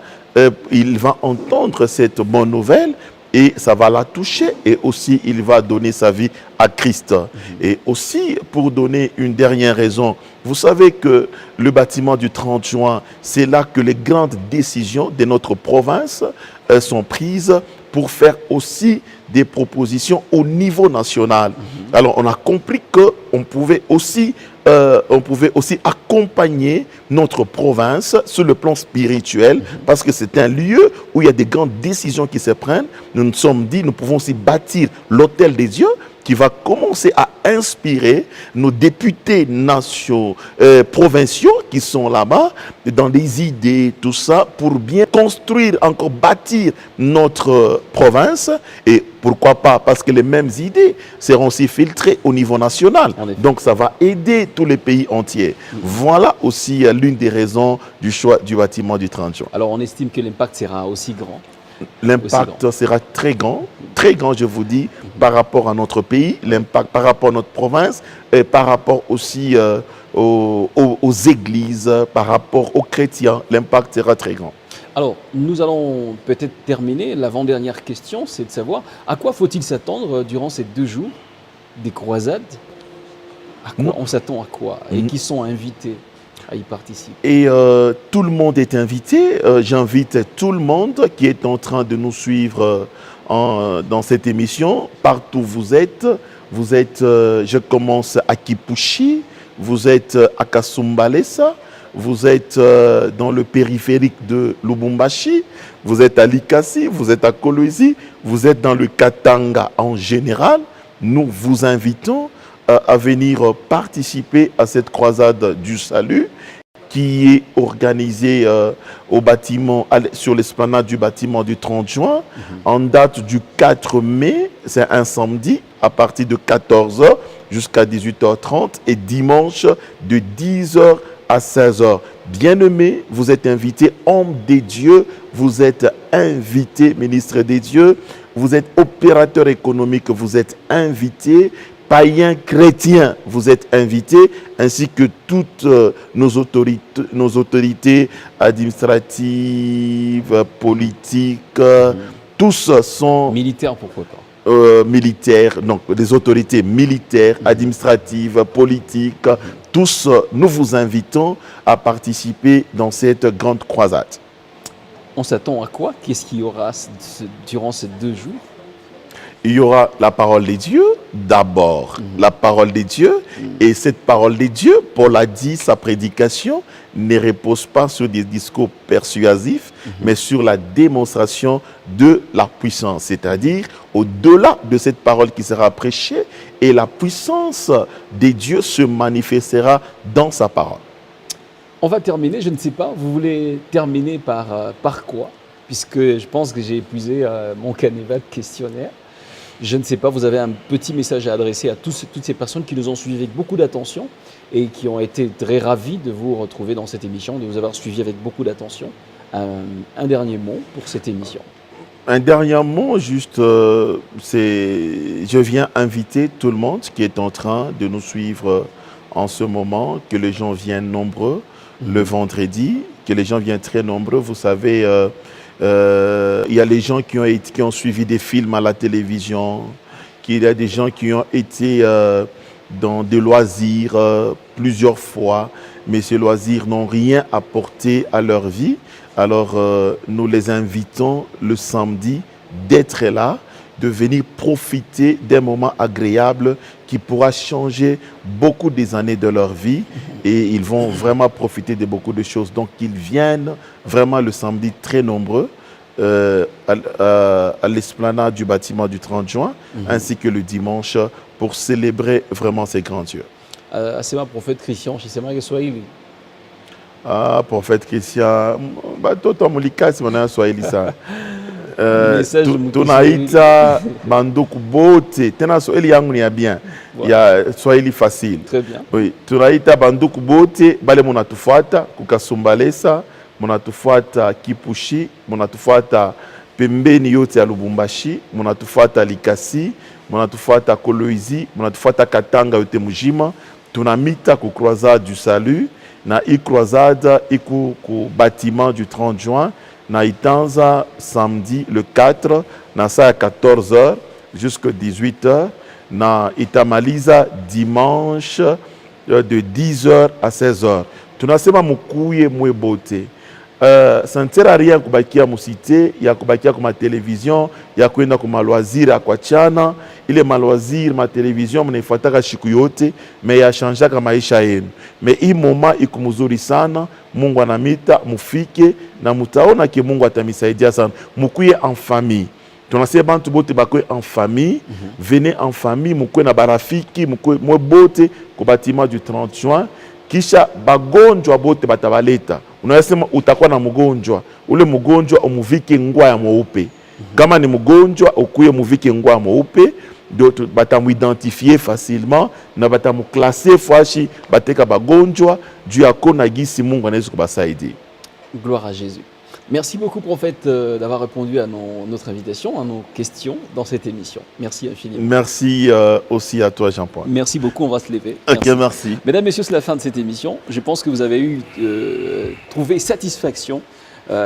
il va entendre cette bonne nouvelle, et ça va la toucher, et aussi il va donner sa vie à Christ. Et aussi, pour donner une dernière raison, vous savez que le bâtiment du 30 juin, c'est là que les grandes décisions de notre province sont prises pour faire aussi des propositions au niveau national. Alors, on a compris qu'on pouvait aussi accompagner notre province sur le plan spirituel, parce que c'est un lieu où il y a des grandes décisions qui se prennent. Nous nous sommes dit, nous pouvons aussi bâtir l'hôtel des dieux, qui va commencer à inspirer nos députés nationaux, provinciaux qui sont là-bas, dans des idées, tout ça, pour bien construire, encore bâtir notre province. Et pourquoi pas? Parce que les mêmes idées seront aussi filtrées au niveau national. Donc ça va aider tous les pays entiers. Voilà aussi l'une des raisons du choix du bâtiment du 30 juin. Alors on estime que l'impact sera aussi grand. L'impact sera très grand, je vous dis, par rapport à notre pays, l'impact par rapport à notre province, et par rapport aussi aux églises, par rapport aux chrétiens, l'impact sera très grand. Alors, nous allons peut-être terminer. L'avant-dernière question, c'est de savoir à quoi faut-il s'attendre durant ces 2 jours des croisades? À quoi on s'attend à quoi? Et qui sont invités à y participer? Et tout le monde est invité. J'invite tout le monde qui est en train de nous suivre dans cette émission. Partout où vous êtes, je commence à Kipushi, vous êtes à Kasumbalesa, vous êtes dans le périphérique de Lubumbashi, vous êtes à Likasi, vous êtes à Kolwezi, vous êtes dans le Katanga en général. Nous vous invitons à venir participer à cette croisade du salut qui est organisée au bâtiment, sur l'esplanade du bâtiment du 30 juin, en date du 4 mai, c'est un samedi, à partir de 14 h jusqu'à 18h30 et dimanche de 10 h à 16 h. Bien-aimés, vous êtes invités, hommes des dieux, vous êtes invités, ministres des dieux, vous êtes opérateurs économiques, vous êtes invités, païens chrétiens, vous êtes invités, ainsi que toutes nos autorités administratives, politiques, tous sont... Militaires, pourquoi pas? Militaires, donc les autorités militaires, administratives, politiques, tous, nous vous invitons à participer dans cette grande croisade. On s'attend à quoi? Qu'est-ce qu'il y aura durant ces 2 jours? Il y aura la parole des dieux, d'abord la parole des dieux, et cette parole des dieux, Paul a dit, sa prédication ne repose pas sur des discours persuasifs, mais sur la démonstration de la puissance, c'est-à-dire au-delà de cette parole qui sera prêchée, et la puissance des dieux se manifestera dans sa parole. On va terminer, je ne sais pas, vous voulez terminer par quoi? Puisque je pense que j'ai épuisé mon canevas de questionnaire. Je ne sais pas, vous avez un petit message à adresser à toutes ces personnes qui nous ont suivis avec beaucoup d'attention et qui ont été très ravis de vous retrouver dans cette émission, de vous avoir suivi avec beaucoup d'attention. Un dernier mot pour cette émission. Un dernier mot, juste, je viens inviter tout le monde qui est en train de nous suivre en ce moment, que les gens viennent nombreux le vendredi, que les gens viennent très nombreux. Vous savez, il y a les gens qui ont suivi des films à la télévision, il y a des gens qui ont été dans des loisirs plusieurs fois, mais ces loisirs n'ont rien apporté à leur vie. Alors, nous les invitons le samedi d'être là, de venir profiter d'un moment agréable qui pourra changer beaucoup des années de leur vie et ils vont vraiment profiter de beaucoup de choses. Donc, ils viennent vraiment le samedi très nombreux à l'esplanade du bâtiment du 30 juin ainsi que le dimanche pour célébrer vraiment ces grands dieux. Asema prophète Christian, shisema Kiswahili. Ah, prophète Christian, toto mulikasi mwana Swahili sana. Tunaita banduku bote tena Swahili yangu ni ya bien. Ya Swahili facile. Très bien. Oui, tunaita banduku bote bale munatufuata kukasumbalesa, munatufuata Kipushi, munatufuata pembeni yote ya Lubumbashi, munatufuata Likasi, munatufuata Kolwezi, munatufuata Katanga yote mujima. Tunamita ku croisade du salut na i croisade iku ku bâtiment du 30 juin na itanza samedi le 4 na saa 14 h jusqu'à 18 h na itamaliza dimanche de 10 h à 16 h. Tunasema mukuye mwebote. Ça ne sert à rien kubakia musite, ya kubakia kuma télévision, ya kwenda kuma loisir kwa chana, ile maloisir ma télévision mnaifuataka siku yote, mais ya chanjaka maisha yenu. Mais hii moma iko mzuri sana, Mungu anamita mufike na mutaona ke Mungu atamisaidia sana. Mukuye en famille. tonase bantu bote bakoye en famille, venez en famille, mukwe na barafiki, mukwe bote ko bâtiment du 30 juin. Kisha bagonjwa bote batabaleta. Unasema utakuwa na mgonjwa. Ule mgonjwa umuvike ngwa ya mweupe. Kama ni mgonjwa ukuye muvike ngwa ya mweupe, batamu identifier facilement na batamu classer fashi bateka bagonjwa juu ya kona gisi Mungu anaweza kubasaidia. Gloire à Jésus. Merci beaucoup, prophète, d'avoir répondu à notre invitation, à nos questions dans cette émission. Merci infiniment. Merci aussi à toi, Jean-Paul. Merci beaucoup, on va se lever. Ok, merci. Mesdames, Messieurs, c'est la fin de cette émission. Je pense que vous avez trouvé satisfaction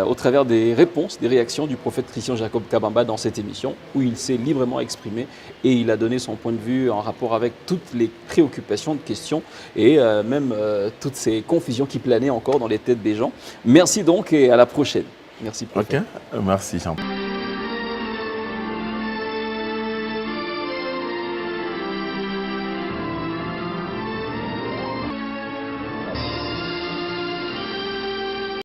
au travers des réponses, des réactions du prophète Christian Jacob Kabamba dans cette émission, où il s'est librement exprimé et il a donné son point de vue en rapport avec toutes les préoccupations, de questions et même toutes ces confusions qui planaient encore dans les têtes des gens. Merci donc et à la prochaine. Merci, prophète. Ok, merci Jean-Paul.